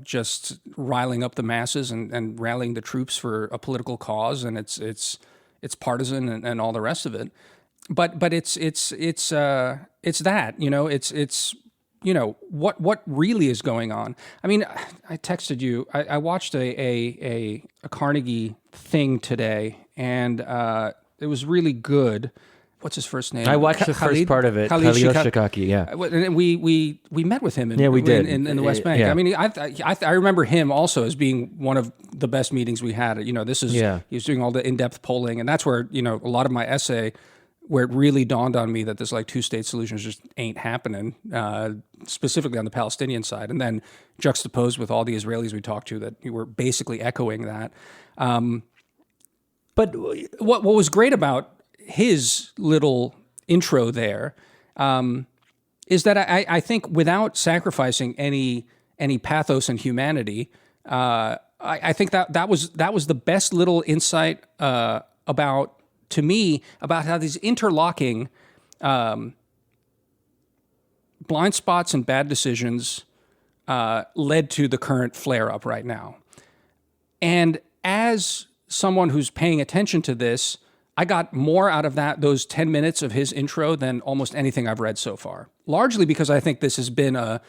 just riling up the masses and rallying the troops for a political cause, and it's partisan and all the rest of it. But it's that, what really is going on. I mean, I texted you. I watched a Carnegie thing today, and it was really good. What's his first name? I watched the first part of it. Khalil Shikaki, yeah. And we met with him we did. in the West Bank. Yeah. I mean, I remember him also as being one of the best meetings we had. He was doing all the in-depth polling, and that's where, a lot of my essay, where it really dawned on me that this two-state solution just ain't happening, specifically on the Palestinian side, and then juxtaposed with all the Israelis we talked to that were basically echoing that. But what was great about his little intro there is that I think, without sacrificing any pathos and humanity, I think that was the best little insight about how these interlocking blind spots and bad decisions led to the current flare-up right now. And as someone who's paying attention to this, I got more out of those 10 minutes of his intro than almost anything I've read so far. Largely because I think this has been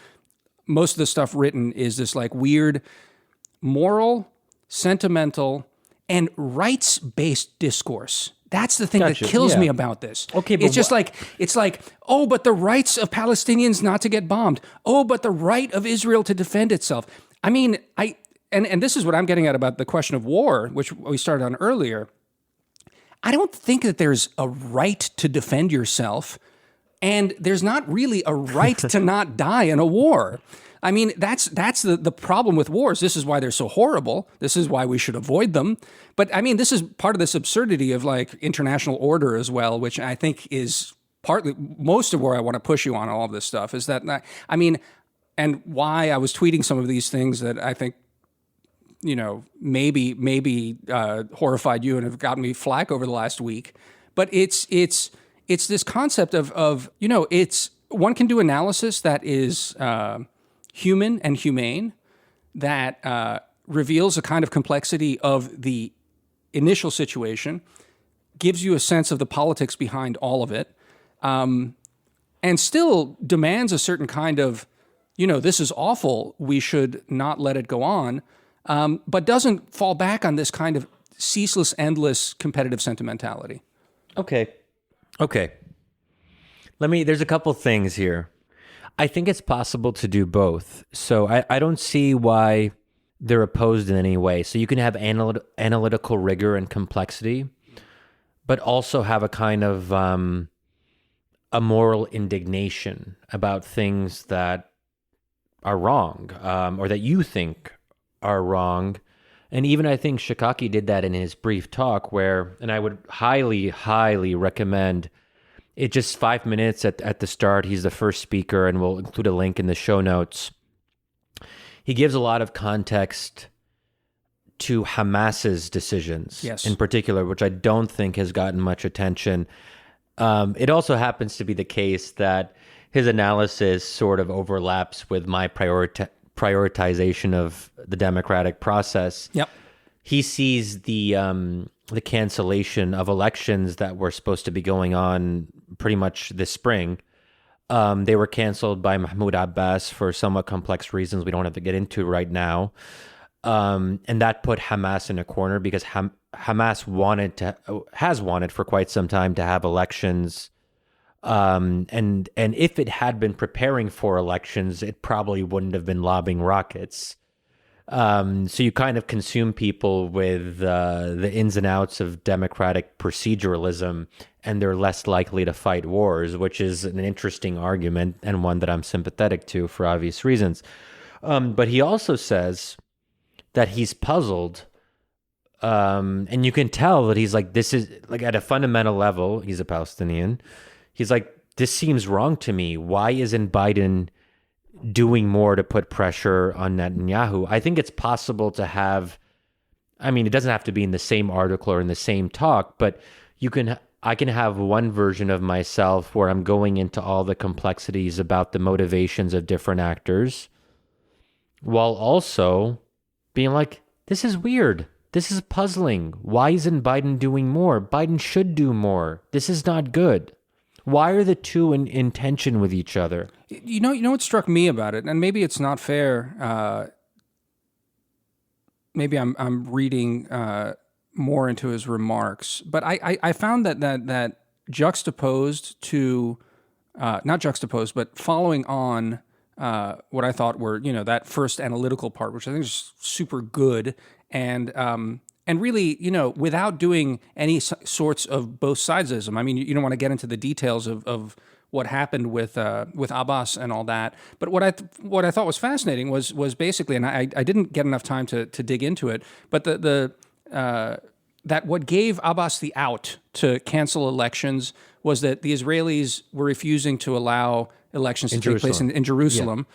most of the stuff written is this weird moral, sentimental, and rights-based discourse. That's the thing that kills me about this. Okay, but it's just it's oh, but the rights of Palestinians not to get bombed. Oh, but the right of Israel to defend itself. I mean, and this is what I'm getting at about the question of war, which we started on earlier. I don't think that there's a right to defend yourself, and there's not really a right to not die in a war. I mean, that's the problem with wars. This is why they're so horrible. This is why we should avoid them. But I mean, this is part of this absurdity of international order as well, which I think is partly most of where I want to push you on all of this stuff, is that, I mean, and why I was tweeting some of these things that I think, maybe horrified you and have gotten me flack over the last week. But it's this concept of it's, one can do analysis that is human and humane, that reveals a kind of complexity of the initial situation, gives you a sense of the politics behind all of it, and still demands a certain kind of, this is awful, we should not let it go on, but doesn't fall back on this kind of ceaseless, endless competitive sentimentality. Okay. There's a couple things here. I think it's possible to do both. So I don't see why they're opposed in any way. So you can have analytical rigor and complexity, but also have a kind of a moral indignation about things that are wrong, or that you think are wrong. And even I think Shikaki did that in his brief talk and I would highly, highly recommend it, just 5 minutes at the start. He's the first speaker, and we'll include a link in the show notes. He gives a lot of context to Hamas's decisions, in particular, which I don't think has gotten much attention. It also happens to be the case that his analysis sort of overlaps with my prioritization of the democratic process. Yep. He sees the cancellation of elections that were supposed to be going on pretty much this spring. They were canceled by Mahmoud Abbas for somewhat complex reasons we don't have to get into right now. And that put Hamas in a corner because Hamas has wanted for quite some time to have elections. And if it had been preparing for elections, it probably wouldn't have been lobbing rockets. So you kind of consume people with the ins and outs of democratic proceduralism, and they're less likely to fight wars, which is an interesting argument and one that I'm sympathetic to for obvious reasons. But he also says that he's puzzled, and you can tell that he's like, this is like at a fundamental level, he's a Palestinian. He's like, this seems wrong to me. Why isn't Biden doing more to put pressure on Netanyahu? I think it's possible to have, I mean, it doesn't have to be in the same article or in the same talk, but I can have one version of myself where I'm going into all the complexities about the motivations of different actors, while also being like, this is weird. This is puzzling. Why isn't Biden doing more? Biden should do more. This is not good. Why are the two in tension with each other? You know what struck me about it, and maybe it's not fair. Maybe I'm reading more into his remarks, but I found that juxtaposed to not juxtaposed, but following on what I thought were that first analytical part, which I think is super good, and really, without doing any sorts of both sidesism. I mean, you don't want to get into the details of what happened with Abbas and all that. But what I thought was fascinating was basically, and I didn't get enough time to dig into it, but that what gave Abbas the out to cancel elections was that the Israelis were refusing to allow elections to take place in Jerusalem,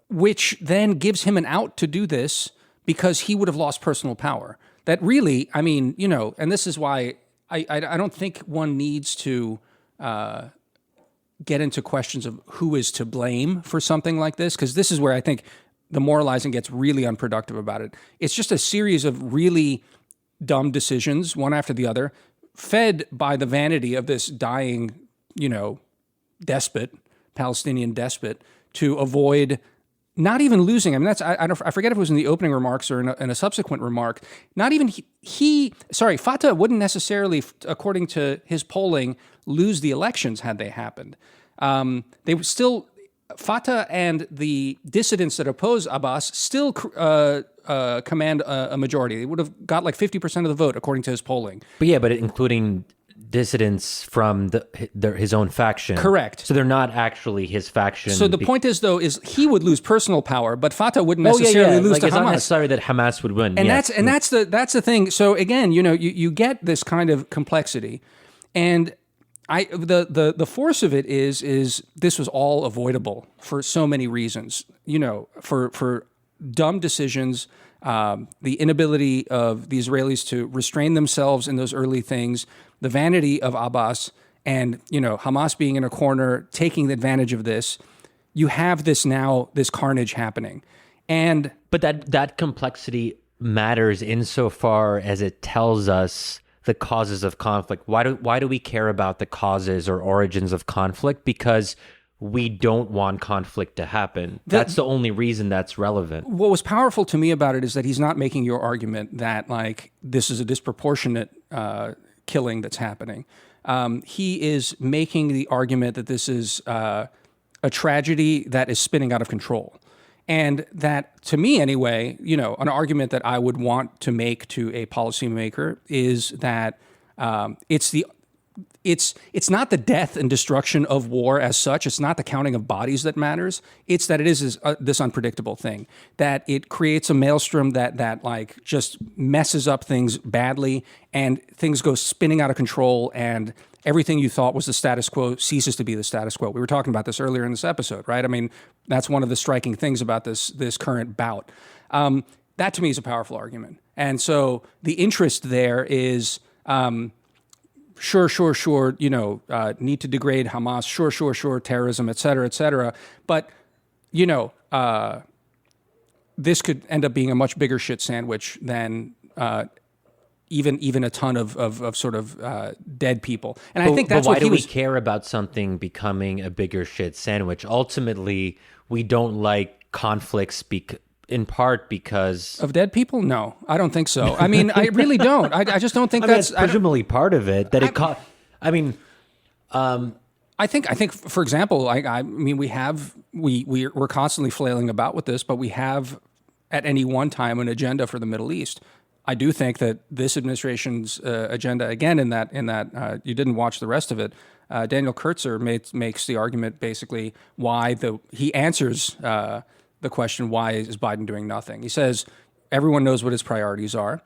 which then gives him an out to do this, because he would have lost personal power. That really, I mean, and this is why I don't think one needs to get into questions of who is to blame for something like this, because this is where I think the moralizing gets really unproductive about it. It's just a series of really dumb decisions, one after the other, fed by the vanity of this dying, despot, Palestinian despot, to avoid not even losing. I mean, I forget if it was in the opening remarks or in a subsequent remark. Not even Fatah wouldn't necessarily, according to his polling, lose the elections had they happened. They would still, Fatah and the dissidents that oppose Abbas still command a majority. They would have got like 50% of the vote, according to his polling. But including dissidents from his own faction. Correct. So they're not actually his faction. So the point is he would lose personal power, but Fatah wouldn't necessarily lose to Hamas. It's not necessary that Hamas would win. And that's the thing. So again, you get this kind of complexity, and the force of it is this was all avoidable for so many reasons. For dumb decisions, the inability of the Israelis to restrain themselves in those early things, the vanity of Abbas, and Hamas being in a corner, taking advantage of this. You have this carnage happening, but that complexity matters insofar as it tells us the causes of conflict. Why do we care about the causes or origins of conflict? Because we don't want conflict to happen. That's the only reason that's relevant. What was powerful to me about it is that he's not making your argument that this is a disproportionate killing that's happening. He is making the argument that this is a tragedy that is spinning out of control. And that, to me anyway, an argument that I would want to make to a policymaker is that it's not the death and destruction of war as such. It's not the counting of bodies that matters. It's that it is this unpredictable thing, that it creates a maelstrom that just messes up things badly, and things go spinning out of control, and everything you thought was the status quo ceases to be the status quo. We were talking about this earlier in this episode, right? I mean, that's one of the striking things about this current bout. That to me is a powerful argument. And so the interest there is, sure, need to degrade Hamas, sure, terrorism, et cetera. But, this could end up being a much bigger shit sandwich than even a ton of sort of dead people. And I think that's why what he do we care about something becoming a bigger shit sandwich? Ultimately, we don't like conflicts in part because of dead people. No, I don't think so. I mean, I really don't. I just don't think that's presumably part of it. I think, for example, I mean, we're constantly flailing about with this, but we have at any one time an agenda for the Middle East. I do think that this administration's agenda, again, in that you didn't watch the rest of it. Daniel Kurtzer makes the argument basically he answers the question, why is Biden doing nothing? He says everyone knows what his priorities are.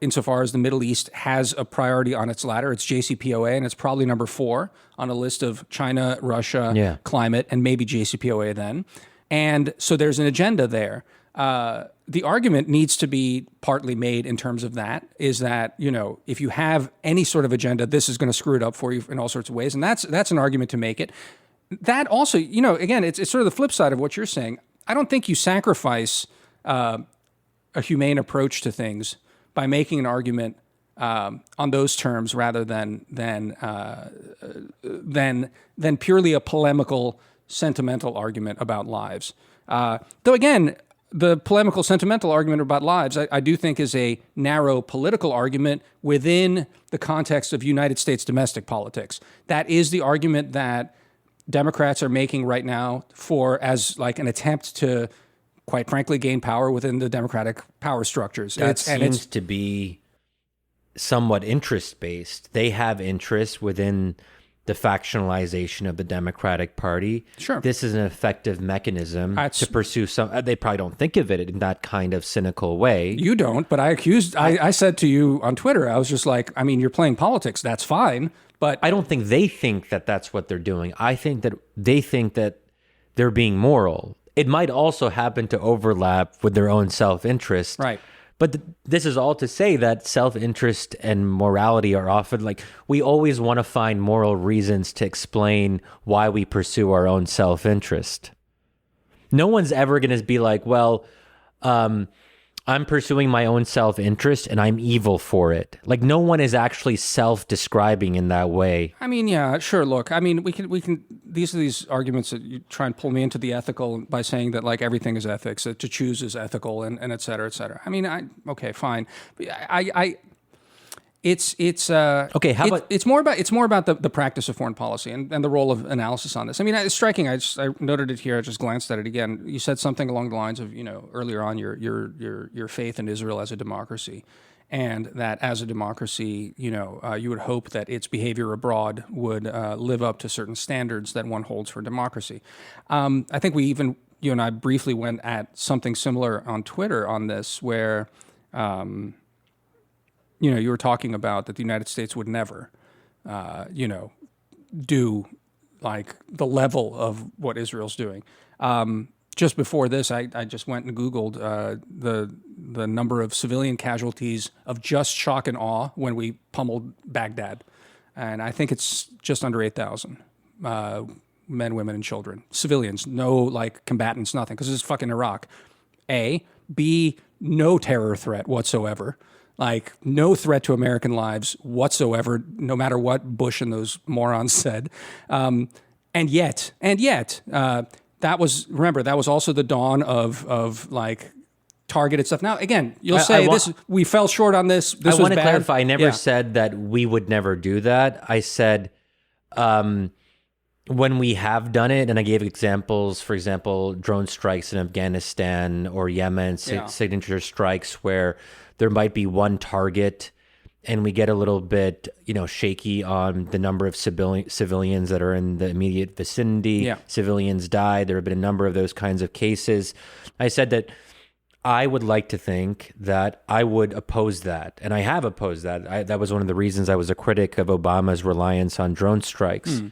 Insofar as the Middle East has a priority on its ladder, it's JCPOA, and it's probably number 4 on a list of China, Russia, climate, and maybe JCPOA then. And so there's an agenda there. The argument needs to be partly made in terms of that, is that, if you have any sort of agenda, this is going to screw it up for you in all sorts of ways. And that's an argument to make it. That also, again, it's sort of the flip side of what you're saying. I don't think you sacrifice a humane approach to things by making an argument on those terms rather than purely a polemical, sentimental argument about lives. Though again, the polemical, sentimental argument about lives, I do think is a narrow political argument within the context of United States domestic politics. That is the argument that Democrats are making right now as like an attempt to, quite frankly, gain power within the Democratic power structures. That seems to be somewhat interest-based. They have interest within the factionalization of the Democratic Party. Sure. This is an effective mechanism to pursue some. They probably don't think of it in that kind of cynical way. You don't, but I said to you on Twitter, I was just like, I mean, you're playing politics. That's fine. But I don't think they think that that's what they're doing. I think that they think that they're being moral. It might also happen to overlap with their own self-interest. Right. But this is all to say that self-interest and morality are often we always want to find moral reasons to explain why we pursue our own self-interest. No one's ever going to be like, well, I'm pursuing my own self-interest and I'm evil for it. No one is actually self-describing in that way. I mean, yeah, sure. Look, I mean, we can. These are these arguments that you try and pull me into the ethical by saying that everything is ethics, that to choose is ethical, and et cetera, et cetera. I mean, okay, fine. It's okay. It's more about the practice of foreign policy and the role of analysis on this. I mean, it's striking. I noted it here. I just glanced at it again. You said something along the lines of earlier on your faith in Israel as a democracy, and that as a democracy, you would hope that its behavior abroad would live up to certain standards that one holds for democracy. I think you and I briefly went at something similar on Twitter on this, where. You were talking about that the United States would never, do the level of what Israel's doing. Just before this, I just went and Googled the number of civilian casualties of just shock and awe when we pummeled Baghdad, and I think it's just under 8,000 men, women, and children, civilians, no combatants, nothing, because it's fucking Iraq. A, B, no terror threat whatsoever. No threat to American lives whatsoever, no matter what Bush and those morons said. And yet, that was also the dawn of targeted stuff. Now, again, you'll say we fell short on this. This was bad. I want to clarify. I never said that we would never do that. I said when we have done it, and I gave examples, for example, drone strikes in Afghanistan or Yemen, signature strikes where there might be one target and we get a little bit, shaky on the number of civilians that are in the immediate vicinity. Yeah. Civilians die. There have been a number of those kinds of cases. I said that I would like to think that I would oppose that. And I have opposed that. That was one of the reasons I was a critic of Obama's reliance on drone strikes.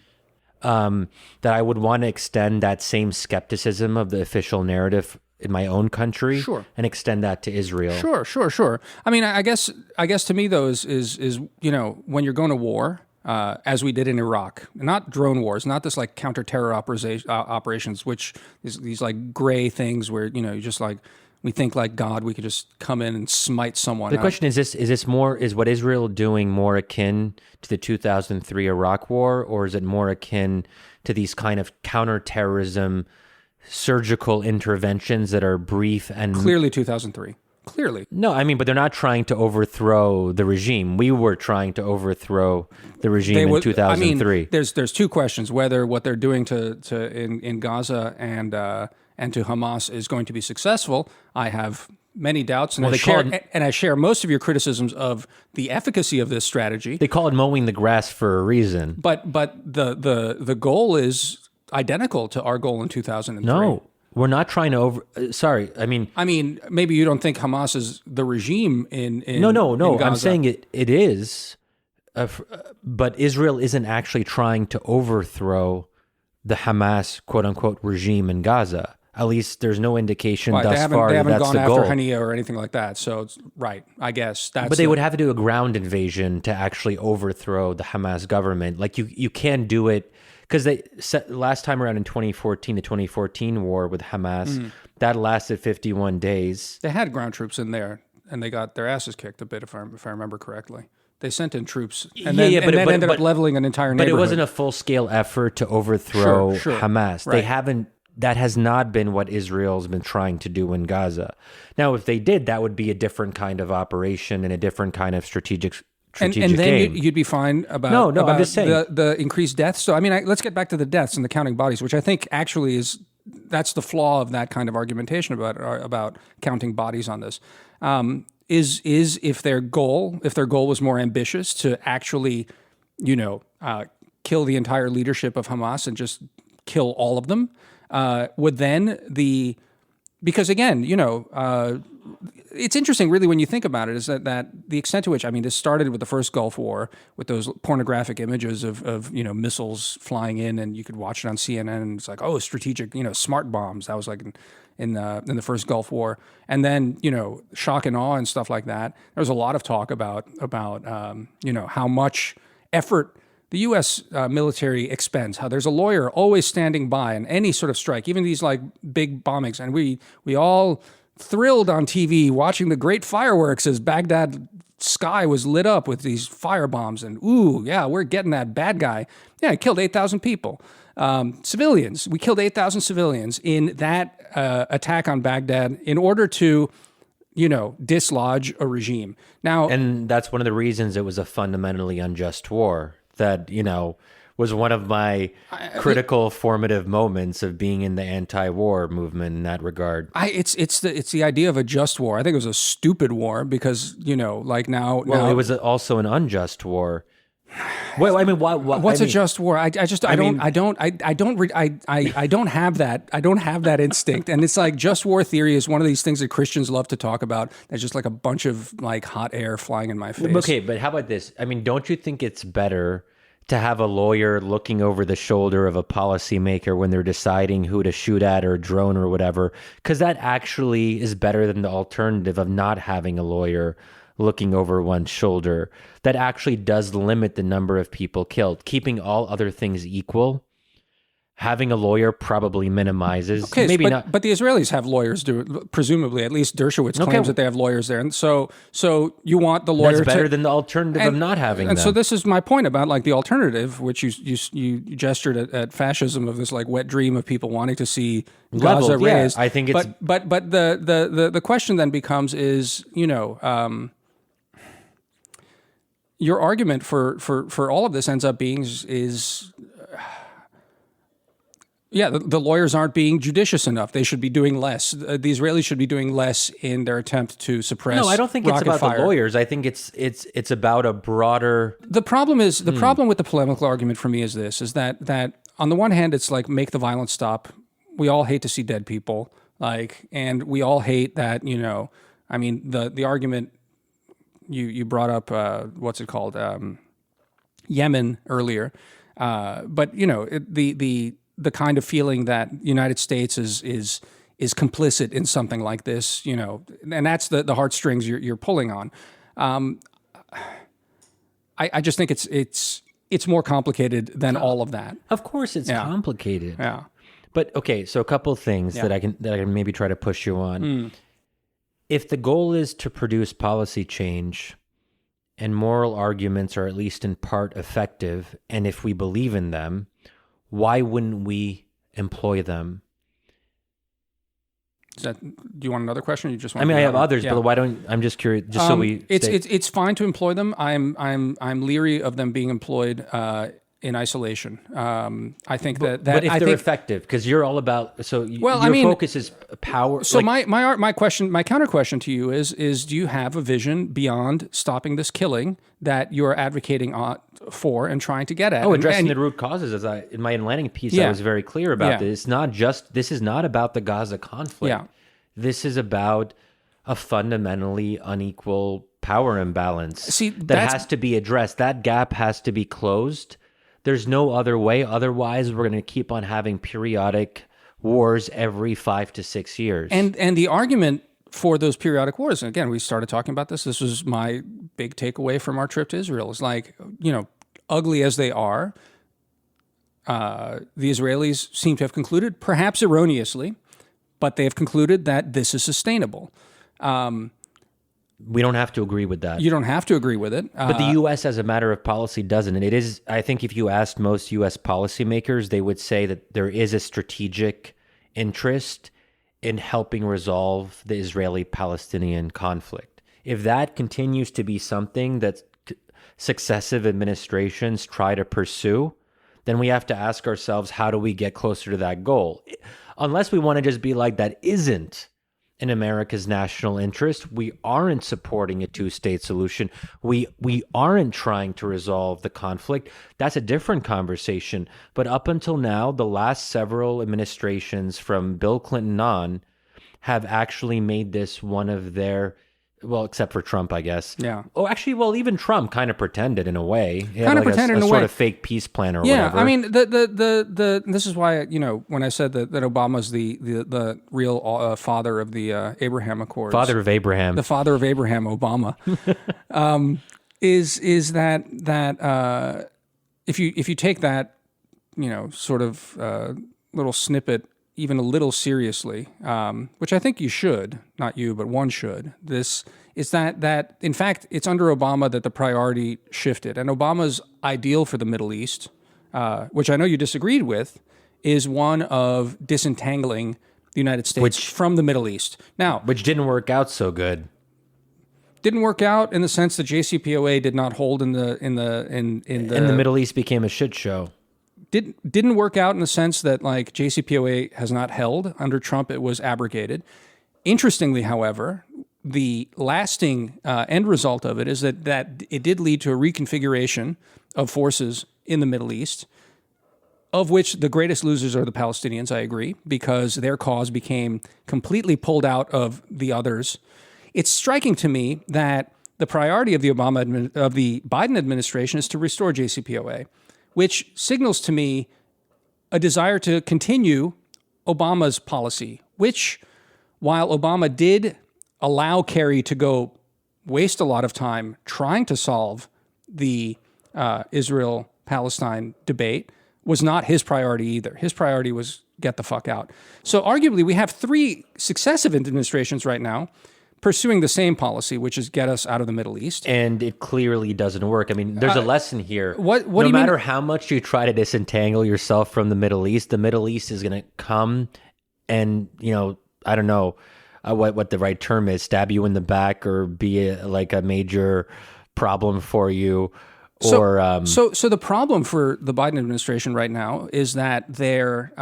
That I would want to extend that same skepticism of the official narrative in my own country, and extend that to Israel. Sure. I mean, I guess to me though is when you're going to war, as we did in Iraq. Not drone wars, not this like counter-terror operations, which is these like gray things where, you know, you just like, we think like God, we could just come in and smite someone. The question is what Israel doing more akin to the 2003 Iraq war, or is it more akin to these kind of counterterrorism surgical interventions that are brief and... Clearly 2003. Clearly. No, I mean, but they're not trying to overthrow the regime. We were trying to overthrow the regime in 2003. I mean, there's two questions: whether what they're doing in Gaza and to Hamas is going to be successful. I have many doubts, and I share most of your criticisms of the efficacy of this strategy. They call it mowing the grass for a reason. But the goal is identical to our goal in 2003. No. We're not trying to I mean, maybe you don't think Hamas is the regime in No. in Gaza. I'm saying it is, but Israel isn't actually trying to overthrow the Hamas quote unquote regime in Gaza. At least there's no indication thus far that that's the goal. They haven't gone after Hania or anything like that. So it's right, I guess. But they would have to do a ground invasion to actually overthrow the Hamas government. Like you can do it. Because last time around in 2014, the 2014 war with Hamas, that lasted 51 days. They had ground troops in there, and they got their asses kicked a bit, if I remember correctly. They sent in troops, and then ended up leveling an entire neighborhood. But it wasn't a full-scale effort to overthrow Hamas. Right. They haven't. That has not been what Israel's been trying to do in Gaza. Now, if they did, that would be a different kind of operation and a different kind of strategic and then you'd be fine about I'm just saying the increased deaths. So I mean, let's get back to the deaths and the counting bodies, which I think actually that's the flaw of that kind of argumentation about counting bodies on this. Is if their goal was more ambitious to actually, kill the entire leadership of Hamas and just kill all of them, would then because again, it's interesting, really, when you think about it, is that the extent to which, I mean, this started with the first Gulf War, with those pornographic images of missiles flying in, and you could watch it on CNN, and it's like, oh, strategic, smart bombs. That was like in the first Gulf War, and then shock and awe and stuff like that. There was a lot of talk about how much effort the U.S. Military expends, how there's a lawyer always standing by in any sort of strike, even these like big bombings, and we all thrilled on TV watching the great fireworks as Baghdad sky was lit up with these fire bombs, and ooh, yeah, we're getting that bad guy. Yeah, he killed 8,000 people, civilians. We killed 8,000 civilians in that attack on Baghdad in order to dislodge a regime. Now, and that's one of the reasons it was a fundamentally unjust war. That was one of my critical formative moments of being in the anti-war movement in that regard. It's the idea of a just war. I think it was a stupid war because now. Well, it was also an unjust war. Well, I mean, what's a just war? I don't have that. I don't have that instinct. And it's like just war theory is one of these things that Christians love to talk about. That's just like a bunch of like hot air flying in my face. Okay, but how about this? I mean, don't you think it's better to have a lawyer looking over the shoulder of a policymaker when they're deciding who to shoot at or drone or whatever? Because that actually is better than the alternative of not having a lawyer looking over one's shoulder. That actually does limit the number of people killed. Keeping all other things equal, having a lawyer probably minimizes. Okay, maybe not. But the Israelis have lawyers, presumably. At least Dershowitz claims that they have lawyers there. And so you want the lawyer That's better than the alternative of not having them. And so this is my point about like the alternative, which you gestured at fascism of this like wet dream of people wanting to see Gaza raised. I think it's... But the question then becomes is, your argument for all of this ends up being is the lawyers aren't being judicious enough. They should be doing less. The Israelis should be doing less in their attempt to suppress. No, I don't think it's about the lawyers. I think it's about a broader. The problem with the polemical argument for me is this: is that on the one hand, it's like make the violence stop. We all hate to see dead people, and we all hate that. I mean, the argument. You brought up what's it called, Yemen earlier, but the kind of feeling that the United States is complicit in something like this, and that's the heartstrings you're pulling on. I just think it's it's more complicated than all of that. Of course, it's complicated. Yeah. But okay, so a couple of things that I can maybe try to push you on. If the goal is to produce policy change, and moral arguments are at least in part effective, and if we believe in them, why wouldn't we employ them? Do you want another question? Or you just want? I have others, but why don't? I'm just curious. Just so we. It's fine to employ them. I'm leery of them being employed in isolation. I think but if they're effective, because you're all about. So your focus is power. So my counter question to you is do you have a vision beyond stopping this killing that you're advocating for and trying to get at? Addressing the root causes. In my landing piece, I was very clear about this. It's not just. This is not about the Gaza conflict. Yeah. This is about a fundamentally unequal power imbalance that has to be addressed. That gap has to be closed. There's no other way. Otherwise, we're going to keep on having periodic wars every 5 to 6 years. And the argument for those periodic wars, and again, we started talking about this. This was my big takeaway from our trip to Israel. Is like, ugly as they are, the Israelis seem to have concluded, perhaps erroneously, but they have concluded that this is sustainable. We don't have to agree with that. You don't have to agree with it. But the U.S., as a matter of policy, doesn't. And it is, I think if you asked most U.S. policymakers, they would say that there is a strategic interest in helping resolve the Israeli-Palestinian conflict. If that continues to be something that successive administrations try to pursue, then we have to ask ourselves, how do we get closer to that goal? Unless we want to just be like, that isn't in America's national interest. We aren't supporting a two-state solution. We aren't trying to resolve the conflict. That's a different conversation. But up until now, the last several administrations from Bill Clinton on have actually made this one of their, well, except for Trump, I guess. Yeah. Oh, actually, well, even Trump kind of pretended in a way. Kind of pretended in a way. Sort of fake peace plan or whatever. Yeah, I mean, this is why, when I said that Obama's the real father of the Abraham Accords. Father of Abraham. The father of Abraham, Obama, is that if you take that, sort of little snippet even a little seriously, which I think you should, not you, but one should, this is that in fact, it's under Obama that the priority shifted. And Obama's ideal for the Middle East, which I know you disagreed with, is one of disentangling the United States from the Middle East. Now, which didn't work out so good. Didn't work out in the sense that JCPOA did not hold in the Middle East became a shit show. Didn't work out in the sense that like JCPOA has not held. Under Trump, it was abrogated. Interestingly, however, the lasting end result of it is that it did lead to a reconfiguration of forces in the Middle East, of which the greatest losers are the Palestinians, I agree, because their cause became completely pulled out of the others. It's striking to me that the priority of the Biden administration is to restore JCPOA, which signals to me a desire to continue Obama's policy, which, while Obama did allow Kerry to go waste a lot of time trying to solve the Israel-Palestine debate, was not his priority either. His priority was get the fuck out. So arguably, we have 3 successive administrations right now pursuing the same policy, which is get us out of the Middle East. And it clearly doesn't work. I mean, there's a lesson here. What no do you matter mean? How much you try to disentangle yourself from the Middle East is going to come and, I don't know what the right term is, stab you in the back or be like a major problem for you. So the problem for the Biden administration right now is that they're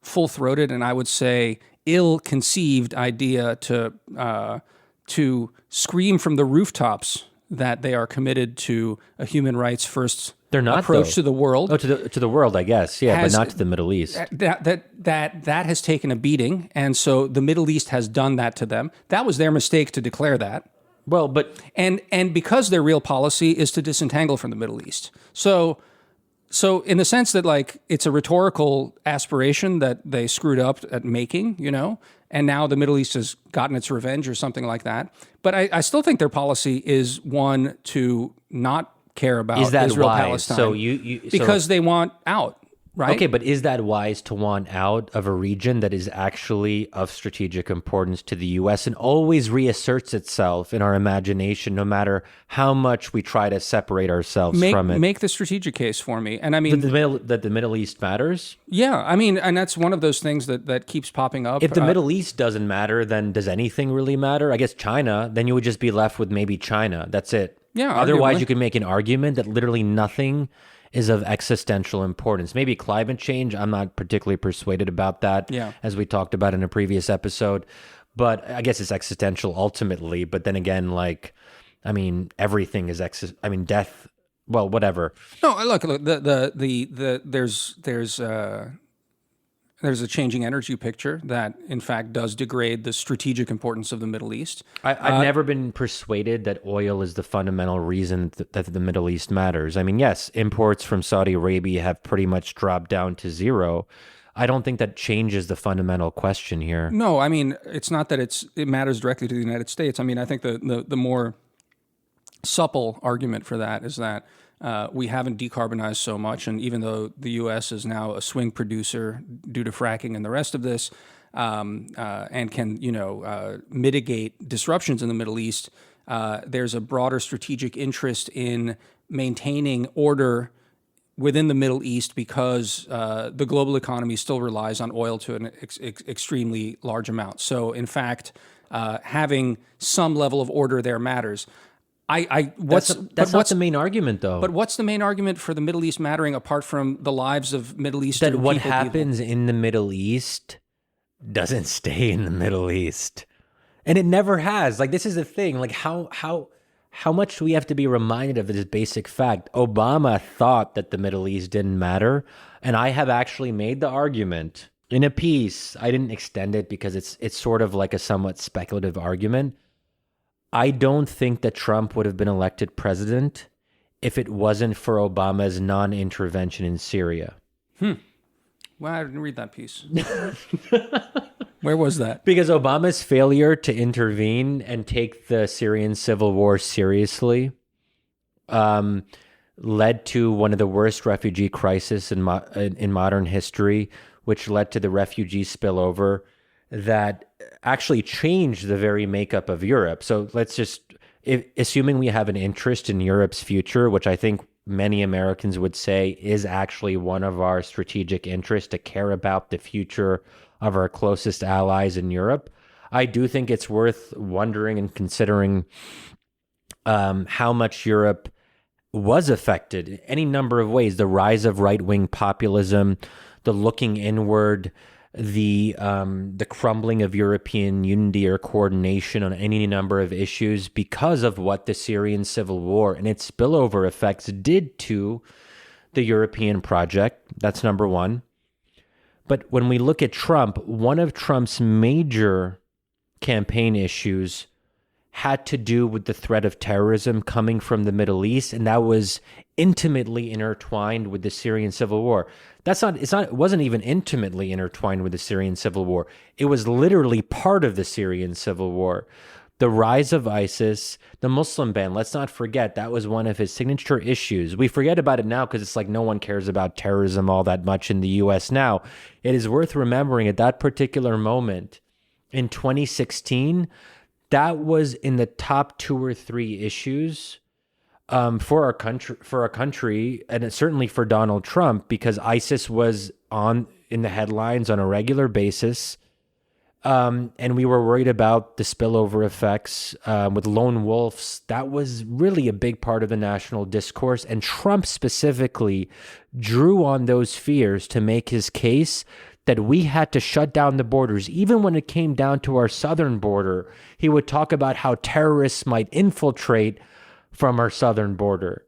full-throated and I would say ill-conceived idea to scream from the rooftops that they are committed to a human rights first approach to the world. Oh, to the world, I guess, yeah, but not to the Middle East. That has taken a beating, and so the Middle East has done that to them. That was their mistake to declare that. Well, but and because their real policy is to disentangle from the Middle East. So in the sense that like it's a rhetorical aspiration that they screwed up at making, and now the Middle East has gotten its revenge or something like that. But I still think their policy is one to not care about Is that Israel wise? Palestine. So because they want out. Right? Okay, but is that wise to want out of a region that is actually of strategic importance to the U.S. and always reasserts itself in our imagination, no matter how much we try to separate ourselves from it? Make the strategic case for me. And I mean... That the Middle East matters? Yeah, I mean, and that's one of those things that keeps popping up. If the Middle East doesn't matter, then does anything really matter? I guess China, then you would just be left with maybe China. That's it. Yeah, Otherwise, arguably. you can make an argument that literally nothing is of existential importance. Maybe climate change, I'm not particularly persuaded about that, as we talked about in a previous episode. But I guess it's existential ultimately. But then again, like, I mean, everything is death. Well, whatever. No, look. There's a changing energy picture that, in fact, does degrade the strategic importance of the Middle East. I've never been persuaded that oil is the fundamental reason that the Middle East matters. I mean, yes, imports from Saudi Arabia have pretty much dropped down to zero. I don't think that changes the fundamental question here. No, I mean, it's not that it matters directly to the United States. I mean, I think the more supple argument for that is that we haven't decarbonized so much, and even though the U.S. is now a swing producer due to fracking and the rest of this, and can mitigate disruptions in the Middle East, there's a broader strategic interest in maintaining order within the Middle East because the global economy still relies on oil to an extremely large amount. So, in fact, having some level of order there matters. That's not the main argument, though. But what's the main argument for the Middle East mattering apart from the lives of Middle Eastern people? That what happens in the Middle East doesn't stay in the Middle East, and it never has. Like, this is the thing. Like, how much do we have to be reminded of this basic fact? Obama thought that the Middle East didn't matter, and I have actually made the argument in a piece. I didn't extend it because it's sort of like a somewhat speculative argument. I don't think that Trump would have been elected president if it wasn't for Obama's non-intervention in Syria. Well, I didn't read that piece. Where was that? Because Obama's failure to intervene and take the Syrian civil war seriously led to one of the worst refugee crises in modern history, which led to the refugee spillover that actually changed the very makeup of Europe. So let's just, assuming we have an interest in Europe's future, which I think many Americans would say is actually one of our strategic interests, to care about the future of our closest allies in Europe, I do think it's worth wondering and considering how much Europe was affected in any number of ways. The rise of right-wing populism, the looking inward, the crumbling of European unity or coordination on any number of issues because of what the Syrian civil war and its spillover effects did to the European project. That's number one. But when we look at Trump, one of Trump's major campaign issues had to do with the threat of terrorism coming from the Middle East, and that was intimately intertwined with the Syrian civil war. It wasn't even intimately intertwined with the Syrian civil war. It was literally part of the Syrian civil war. The rise of ISIS, the Muslim ban, let's not forget, that was one of his signature issues. We forget about it now because it's like no one cares about terrorism all that much in the US now. It is worth remembering at that particular moment in 2016, that was in the top 2 or 3 issues for our country, and certainly for Donald Trump, because ISIS was in the headlines on a regular basis, and we were worried about the spillover effects with lone wolves. That was really a big part of the national discourse, and Trump specifically drew on those fears to make his case that we had to shut down the borders. Even when it came down to our southern border, he would talk about how terrorists might infiltrate from our southern border.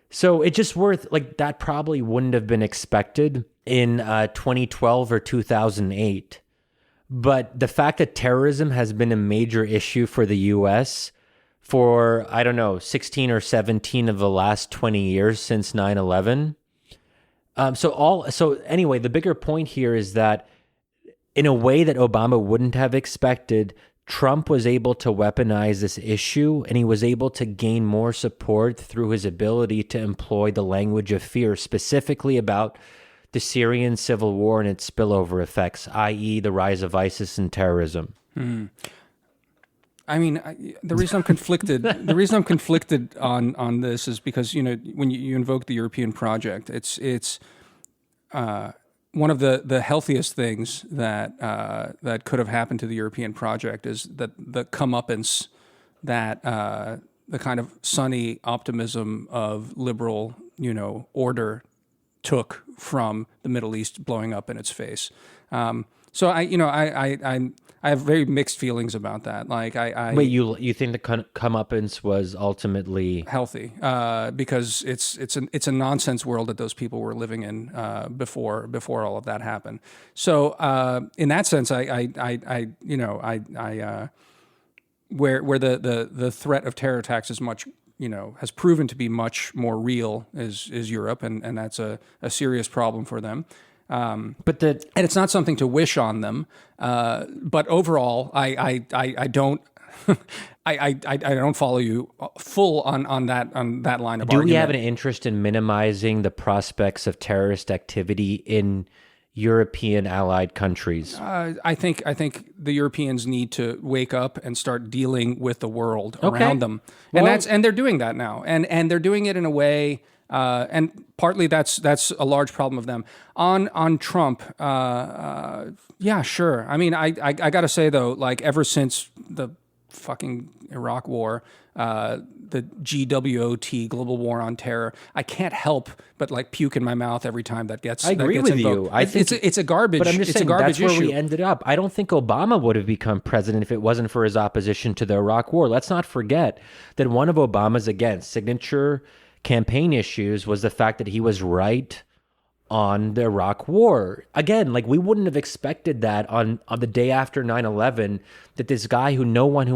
So it's just that probably wouldn't have been expected in 2012 or 2008. But the fact that terrorism has been a major issue for the U.S. for, 16 or 17 of the last 20 years since 9/11. So anyway, the bigger point here is that in a way that Obama wouldn't have expected, Trump was able to weaponize this issue, and he was able to gain more support through his ability to employ the language of fear, specifically about the Syrian civil war and its spillover effects, i.e. the rise of ISIS and terrorism. I mean, the reason I'm conflicted, on this is because, when you invoke the European project, it's one of the healthiest things that could have happened to the European project is that the comeuppance that the kind of sunny optimism of liberal, order took from the Middle East blowing up in its face. So I have very mixed feelings about that. Like Wait, you think the comeuppance was ultimately healthy because it's a nonsense world that those people were living in before all of that happened. So in that sense, where the threat of terror attacks is much has proven to be much more real is Europe, and that's a serious problem for them. And it's not something to wish on them. But overall, I don't I don't follow you full on that line of argument. Do we have an interest in minimizing the prospects of terrorist activity in European allied countries? I think the Europeans need to wake up and start dealing with the world around them, and they're doing that now, and they're doing it in a way. And partly that's a large problem of them. On Trump, yeah, sure. I mean, I got to say though, like ever since the fucking Iraq War, the GWOT, Global War on Terror, I can't help but like puke in my mouth every time that gets. I agree with you. I think it's a garbage. But I'm just saying that's where issue. we ended up. I don't think Obama would have become president if it wasn't for his opposition to the Iraq War. Let's not forget that one of Obama's signature campaign issues was the fact that he was right on the Iraq War. Again, like we wouldn't have expected that on the day after 9/11 that this guy who no one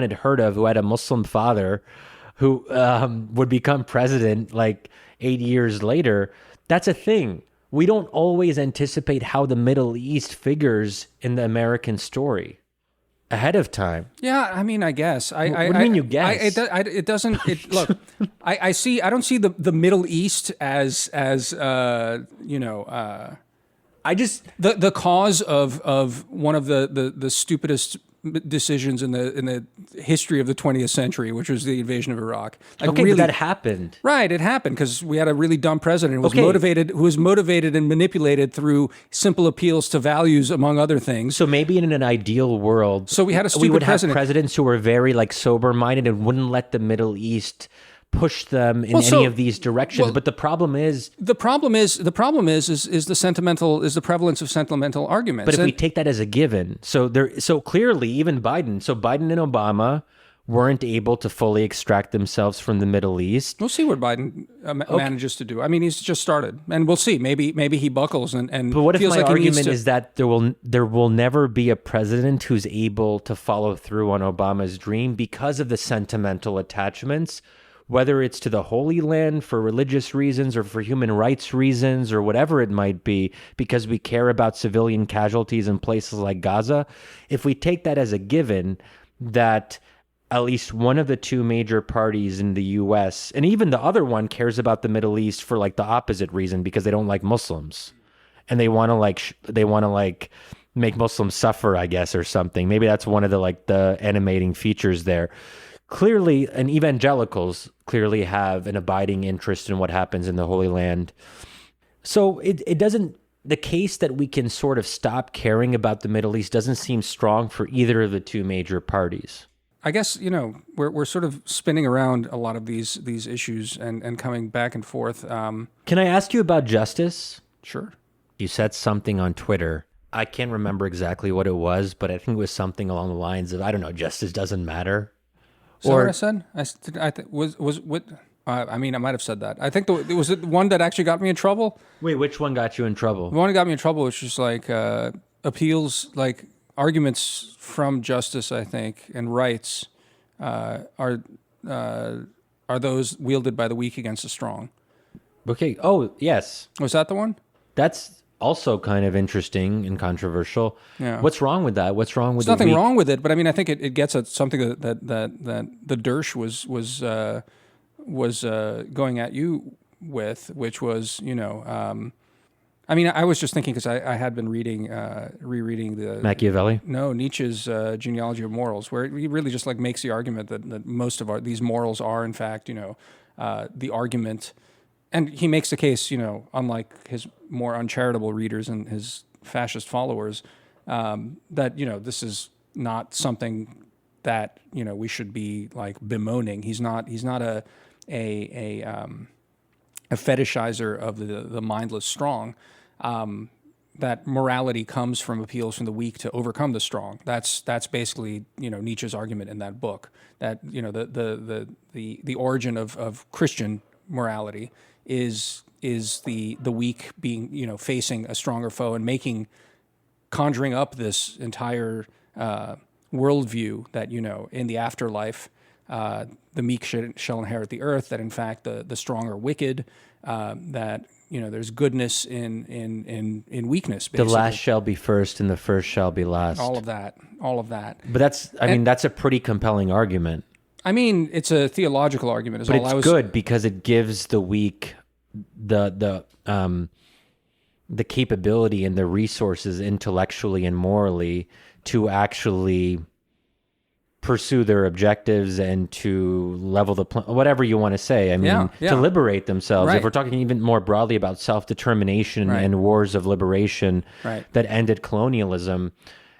had heard of, who had a Muslim father, who would become president like 8 years later. That's a thing. We don't always anticipate how the Middle East figures in the American story ahead of time. Yeah, I mean, I guess. What do you mean you guess? It doesn't. Look, I see. I don't see the Middle East as I just the cause of one of the stupidest decisions in the history of the 20th century, which was the invasion of Iraq. Like, okay, really, but that happened. Right, it happened because we had a really dumb president who was motivated and manipulated through simple appeals to values, among other things. So maybe in an ideal world, so we had a stupid have president. Presidents who were very like sober-minded and wouldn't let the Middle East push them in any of these directions. But the problem is the prevalence of sentimental arguments. But if we take that as a given, so clearly even Biden and Obama weren't able to fully extract themselves from the Middle East. We'll see what Biden manages to do. I mean, he's just started, and we'll see. Maybe he buckles and. But what feels if my like argument is that there will never be a president who's able to follow through on Obama's dream because of the sentimental attachments, whether it's to the Holy Land for religious reasons or for human rights reasons or whatever it might be, because we care about civilian casualties in places like Gaza. If we take that as a given, that at least one of the two major parties in the U.S., and even the other one, cares about the Middle East for like the opposite reason, because they don't like Muslims and they want to make Muslims suffer, I guess, or something. Maybe that's one of the animating features there. Clearly, and evangelicals clearly have an abiding interest in what happens in the Holy Land. So it doesn't, the case that we can sort of stop caring about the Middle East doesn't seem strong for either of the two major parties. I guess, we're sort of spinning around a lot of these issues and coming back and forth. Can I ask you about justice? Sure. You said something on Twitter. I can't remember exactly what it was, but I think it was something along the lines of, I don't know, justice doesn't matter. Is that what I said? I might have said that. I think it was the one that actually got me in trouble. Wait, which one got you in trouble? The one that got me in trouble was just like appeals, like arguments from justice, I think, and rights are those wielded by the weak against the strong. Okay. Oh, yes. Was that the one? That's also kind of interesting and controversial. Yeah. What's wrong with that? What's wrong with There's nothing wrong with it, but I mean, I think it gets at something that the Dersh was going at you with, which was, I mean, I was just thinking because I had been rereading the Machiavelli. No, Nietzsche's Genealogy of Morals, where he really just like makes the argument that most of these morals are in fact, the argument, and he makes the case, unlike his more uncharitable readers and his fascist followers, that this is not something that we should be like bemoaning. He's not a fetishizer of the mindless strong. That morality comes from appeals from the weak to overcome the strong. That's basically Nietzsche's argument in that book. That the origin of Christian morality is the weak being facing a stronger foe and conjuring up this entire worldview that in the afterlife the meek shall inherit the earth. That in fact the strong are wicked. That there's goodness in weakness. Basically. The last shall be first, and the first shall be last. All of that. But that's a pretty compelling argument. I mean, it's a theological argument. But it's good because it gives the weak the capability and the resources intellectually and morally to actually pursue their objectives and to level the whatever you want to say. I mean, to liberate themselves. Right. If we're talking even more broadly about self-determination and wars of liberation that ended colonialism,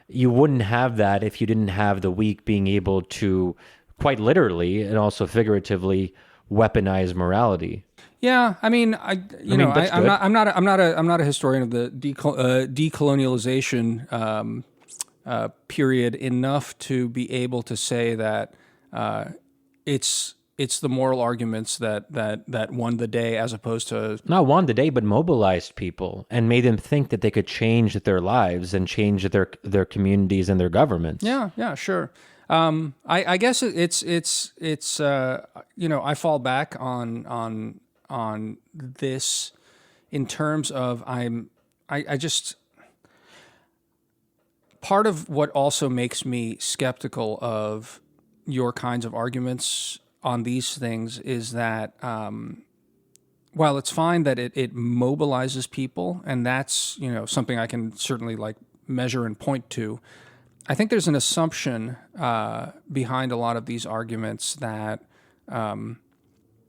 you wouldn't have that if you didn't have the weak being able to, quite literally and also figuratively, weaponize morality. Yeah, I mean, I'm not a historian of the decolonialization period enough to be able to say that it's the moral arguments that won the day, as opposed to not won the day, but mobilized people and made them think that they could change their lives and change their communities and their governments. Yeah, sure. I guess it's I fall back on this in terms of I just. Part of what also makes me skeptical of your kinds of arguments on these things is that while it's fine that it mobilizes people, and that's something I can certainly like measure and point to, I think there's an assumption behind a lot of these arguments that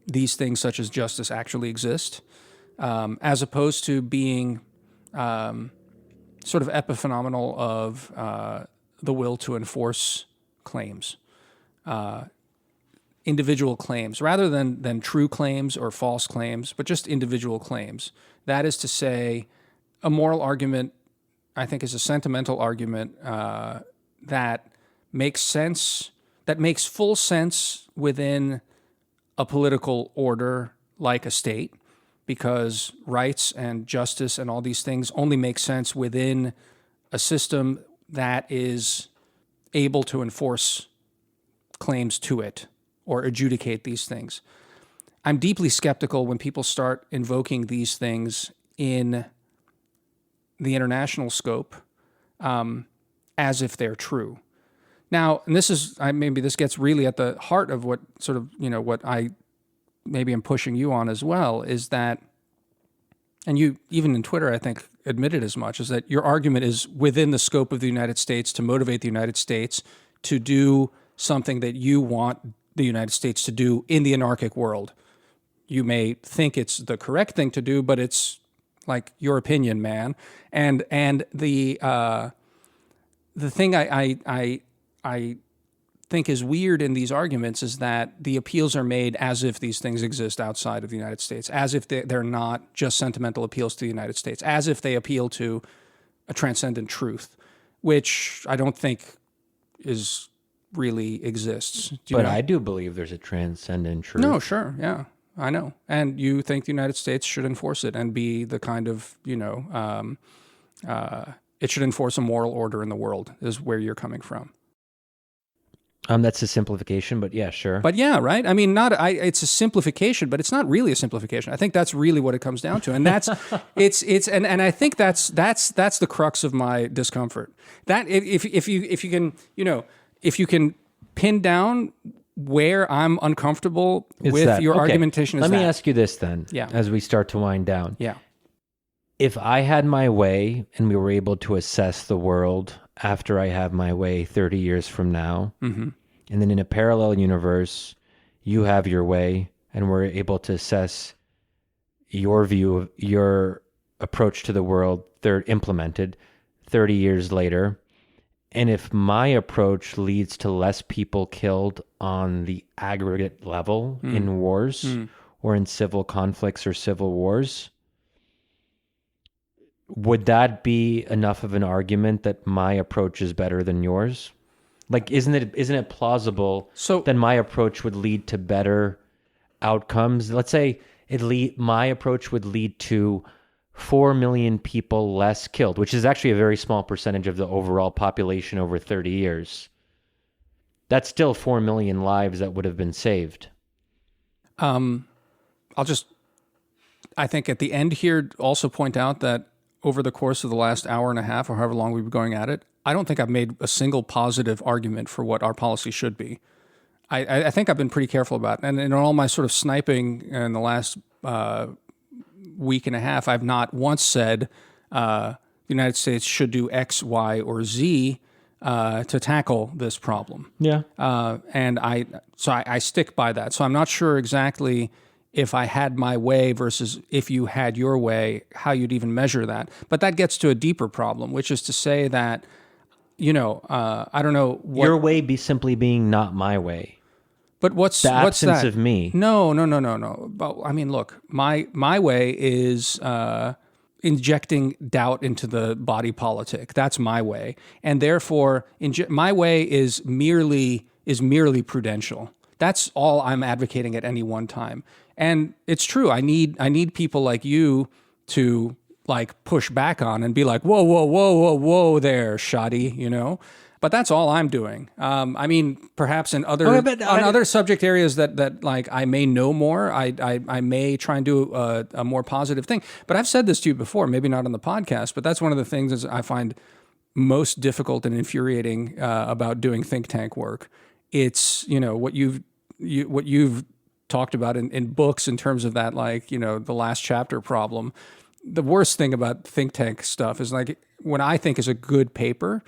these things such as justice actually exist, as opposed to being sort of epiphenomenal of the will to enforce claims, individual claims, rather than true claims or false claims, but just individual claims. That is to say, a moral argument, I think, is a sentimental argument that makes sense, that makes full sense within a political order like a state, because rights and justice and all these things only make sense within a system that is able to enforce claims to it or adjudicate these things. I'm deeply skeptical when people start invoking these things in the international scope as if they're true. Now, and maybe this gets really at the heart of what sort of, what I maybe I'm pushing you on as well, is that, and you even in Twitter, I think, admitted as much, is that your argument is within the scope of the United States to motivate the United States to do something that you want the United States to do in the anarchic world. You may think it's the correct thing to do, but it's like your opinion, man. And the thing I think is weird in these arguments is that the appeals are made as if these things exist outside of the United States, as if they're not just sentimental appeals to the United States, as if they appeal to a transcendent truth, which I don't think really exists. But I do believe there's a transcendent truth. No, sure, yeah, I know. And you think the United States should enforce it and be the kind of, it should enforce a moral order in the world, is where you're coming from. That's a simplification, but yeah, sure. But yeah, right. I mean, it's a simplification, but it's not really a simplification. I think that's really what it comes down to, and that's and I think that's the crux of my discomfort. That if you can, if you can pin down where I'm uncomfortable with your argumentation. Let me ask you this then. Yeah. As we start to wind down. Yeah. If I had my way and we were able to assess the world after I have my way 30 years from now, and then in a parallel universe, you have your way and we're able to assess your view of your approach to the world implemented 30 years later, and if my approach leads to less people killed on the aggregate level in wars or in civil conflicts or civil wars, would that be enough of an argument that my approach is better than yours? Like, isn't it plausible that my approach would lead to better outcomes? Let's say my approach would lead to 4 million people less killed, which is actually a very small percentage of the overall population over 30 years. That's still 4 million lives that would have been saved. I think at the end here, also point out that over the course of the last hour and a half or however long we've been going at it, I don't think I've made a single positive argument for what our policy should be. I think I've been pretty careful about it. And in all my sort of sniping in the last week and a half, I've not once said the United States should do X, Y, or Z to tackle this problem. Yeah. And I stick by that. So I'm not sure exactly if I had my way versus if you had your way, how you'd even measure that. But that gets to a deeper problem, which is to say that, I don't know what... Your way simply being not my way. But what's the absence what's that? Of me? No. But, I mean, look, my way is injecting doubt into the body politic. That's my way. And therefore, my way is merely prudential. That's all I'm advocating at any one time. And it's true. I need people like you to like push back on and be like, whoa there, Shadi, But that's all I'm doing. I mean, perhaps in other subject areas that like I may know more, I may try and do a more positive thing. But I've said this to you before, maybe not on the podcast, but that's one of the things I find most difficult and infuriating about doing think tank work. It's what you've talked about in books in terms of that, like, the last chapter problem. The worst thing about think tank stuff is like when I think is a good paper,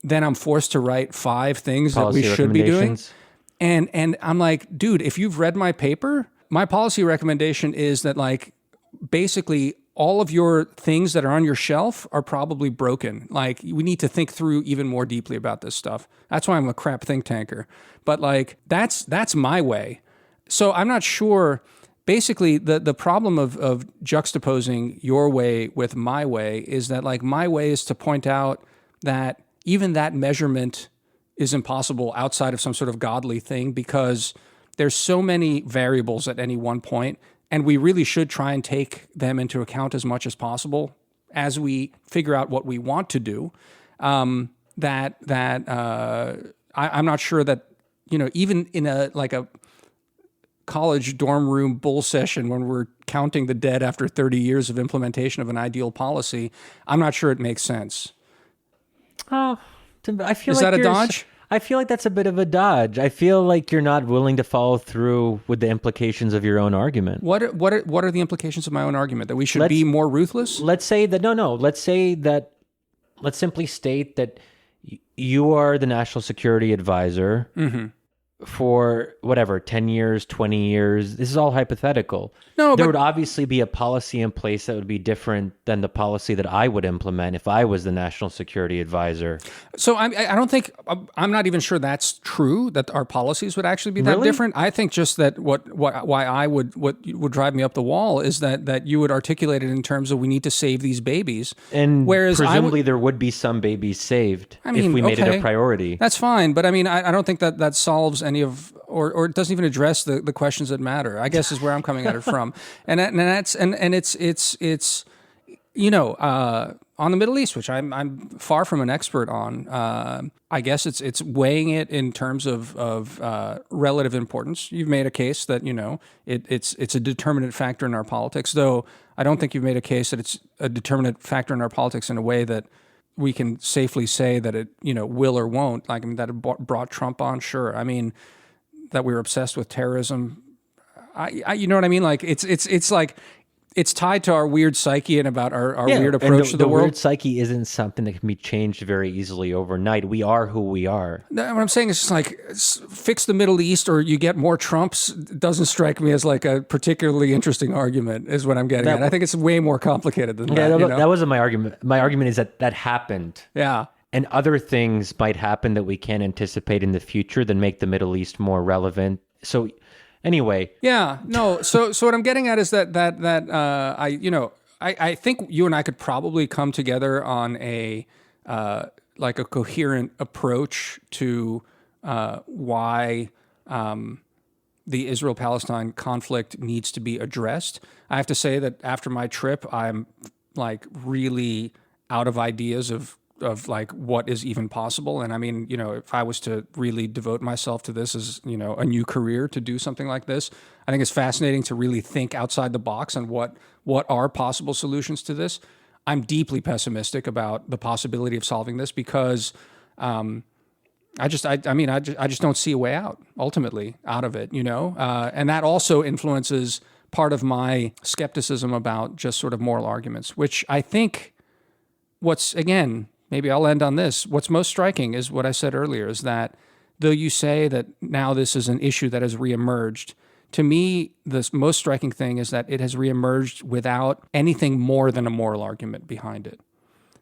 then I'm forced to write 5 things policy that we should be doing. And I'm like, dude, if you've read my paper, my policy recommendation is that like basically all of your things that are on your shelf are probably broken. Like we need to think through even more deeply about this stuff. That's why I'm a crap think tanker. But like that's my way. So I'm not sure. Basically, the problem of juxtaposing your way with my way is that like my way is to point out that even that measurement is impossible outside of some sort of godly thing because there's so many variables at any one point, and we really should try and take them into account as much as possible as we figure out what we want to do. I'm not sure that even in a college dorm room bull session when we're counting the dead after 30 years of implementation of an ideal policy, I'm not sure it makes sense. Oh, I feel is like that a dodge? I feel like that's a bit of a dodge. I feel like you're not willing to follow through with the implications of your own argument. What are the implications of my own argument? That we should be more ruthless? Let's say that let's simply state that you are the national security advisor. Mm-hmm. For whatever, 10 years, 20 years, this is all hypothetical. No, there would obviously be a policy in place that would be different than the policy that I would implement if I was the national security advisor. So I don't think, I'm not even sure that's true, that our policies would actually be that Really? different. I think just that what would drive me up the wall is that you would articulate it in terms of we need to save these babies. And whereas presumably there would be some babies saved if we made it a priority. That's fine, but I mean, I don't think that solves any of, or it doesn't even address the questions that matter, I guess is where I'm coming at it from. And it's on the Middle East, which I'm far from an expert on. I guess it's weighing it in terms of relative importance. You've made a case that it's a determinant factor in our politics, though I don't think you've made a case that it's a determinant factor in our politics in a way that we can safely say that it will or won't. Like, I mean, that it brought Trump on, sure. I mean, that we were obsessed with terrorism. I you know what I mean? Like it's like it's tied to our weird psyche and about our weird approach to the world. The weird psyche isn't something that can be changed very easily overnight. We are who we are. What I'm saying is just like fix the Middle East or you get more Trumps doesn't strike me as like a particularly interesting argument is what I'm getting at. I think it's way more complicated than that. That wasn't my argument. My argument is that happened. Yeah. And other things might happen that we can't anticipate in the future that make the Middle East more relevant. So anyway. Yeah, no. So what I'm getting at is that I think you and I could probably come together on a like a coherent approach to why the Israel-Palestine conflict needs to be addressed. I have to say that after my trip, I'm like really out of ideas of like what is even possible. And I mean, if I was to really devote myself to this as, a new career to do something like this, I think it's fascinating to really think outside the box on what are possible solutions to this. I'm deeply pessimistic about the possibility of solving this because I just don't see a way out ultimately out of it, and that also influences part of my skepticism about just sort of moral arguments, which I think maybe I'll end on this. What's most striking is what I said earlier, is that though you say that now this is an issue that has reemerged, to me, the most striking thing is that it has reemerged without anything more than a moral argument behind it.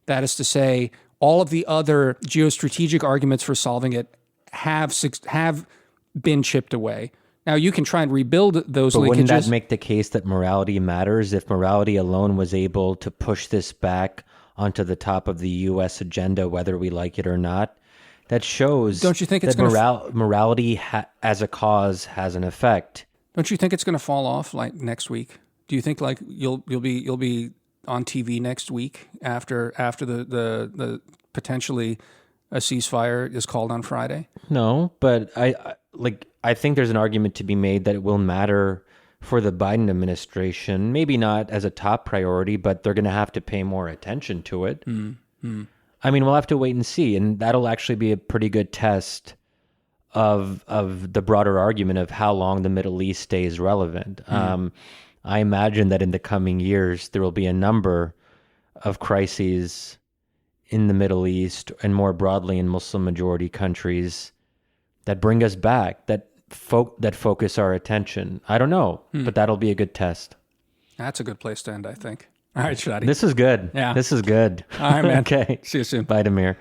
That is to say, all of the other geostrategic arguments for solving it have been chipped away. Now, you can try and rebuild those linkages. Wouldn't that make the case that morality matters if morality alone was able to push this back onto the top of the U.S. agenda, whether we like it or not? That shows. Don't you think it's that morality as a cause has an effect? Don't you think it's going to fall off like next week? Do you think like you'll be on TV next week after the potentially a ceasefire is called on Friday? No, but I think there's an argument to be made that it will matter for the Biden administration, maybe not as a top priority, but they're going to have to pay more attention to it. Mm-hmm. I mean, we'll have to wait and see, and that'll actually be a pretty good test of the broader argument of how long the Middle East stays relevant. I imagine that in the coming years, there will be a number of crises in the Middle East and more broadly in Muslim-majority countries that bring us back, that focus our attention. I don't know, but that'll be a good test. That's a good place to end, I think. All right, Shadi. This is good. Yeah. This is good. All right, man. Okay. See you soon. Bye, Damir.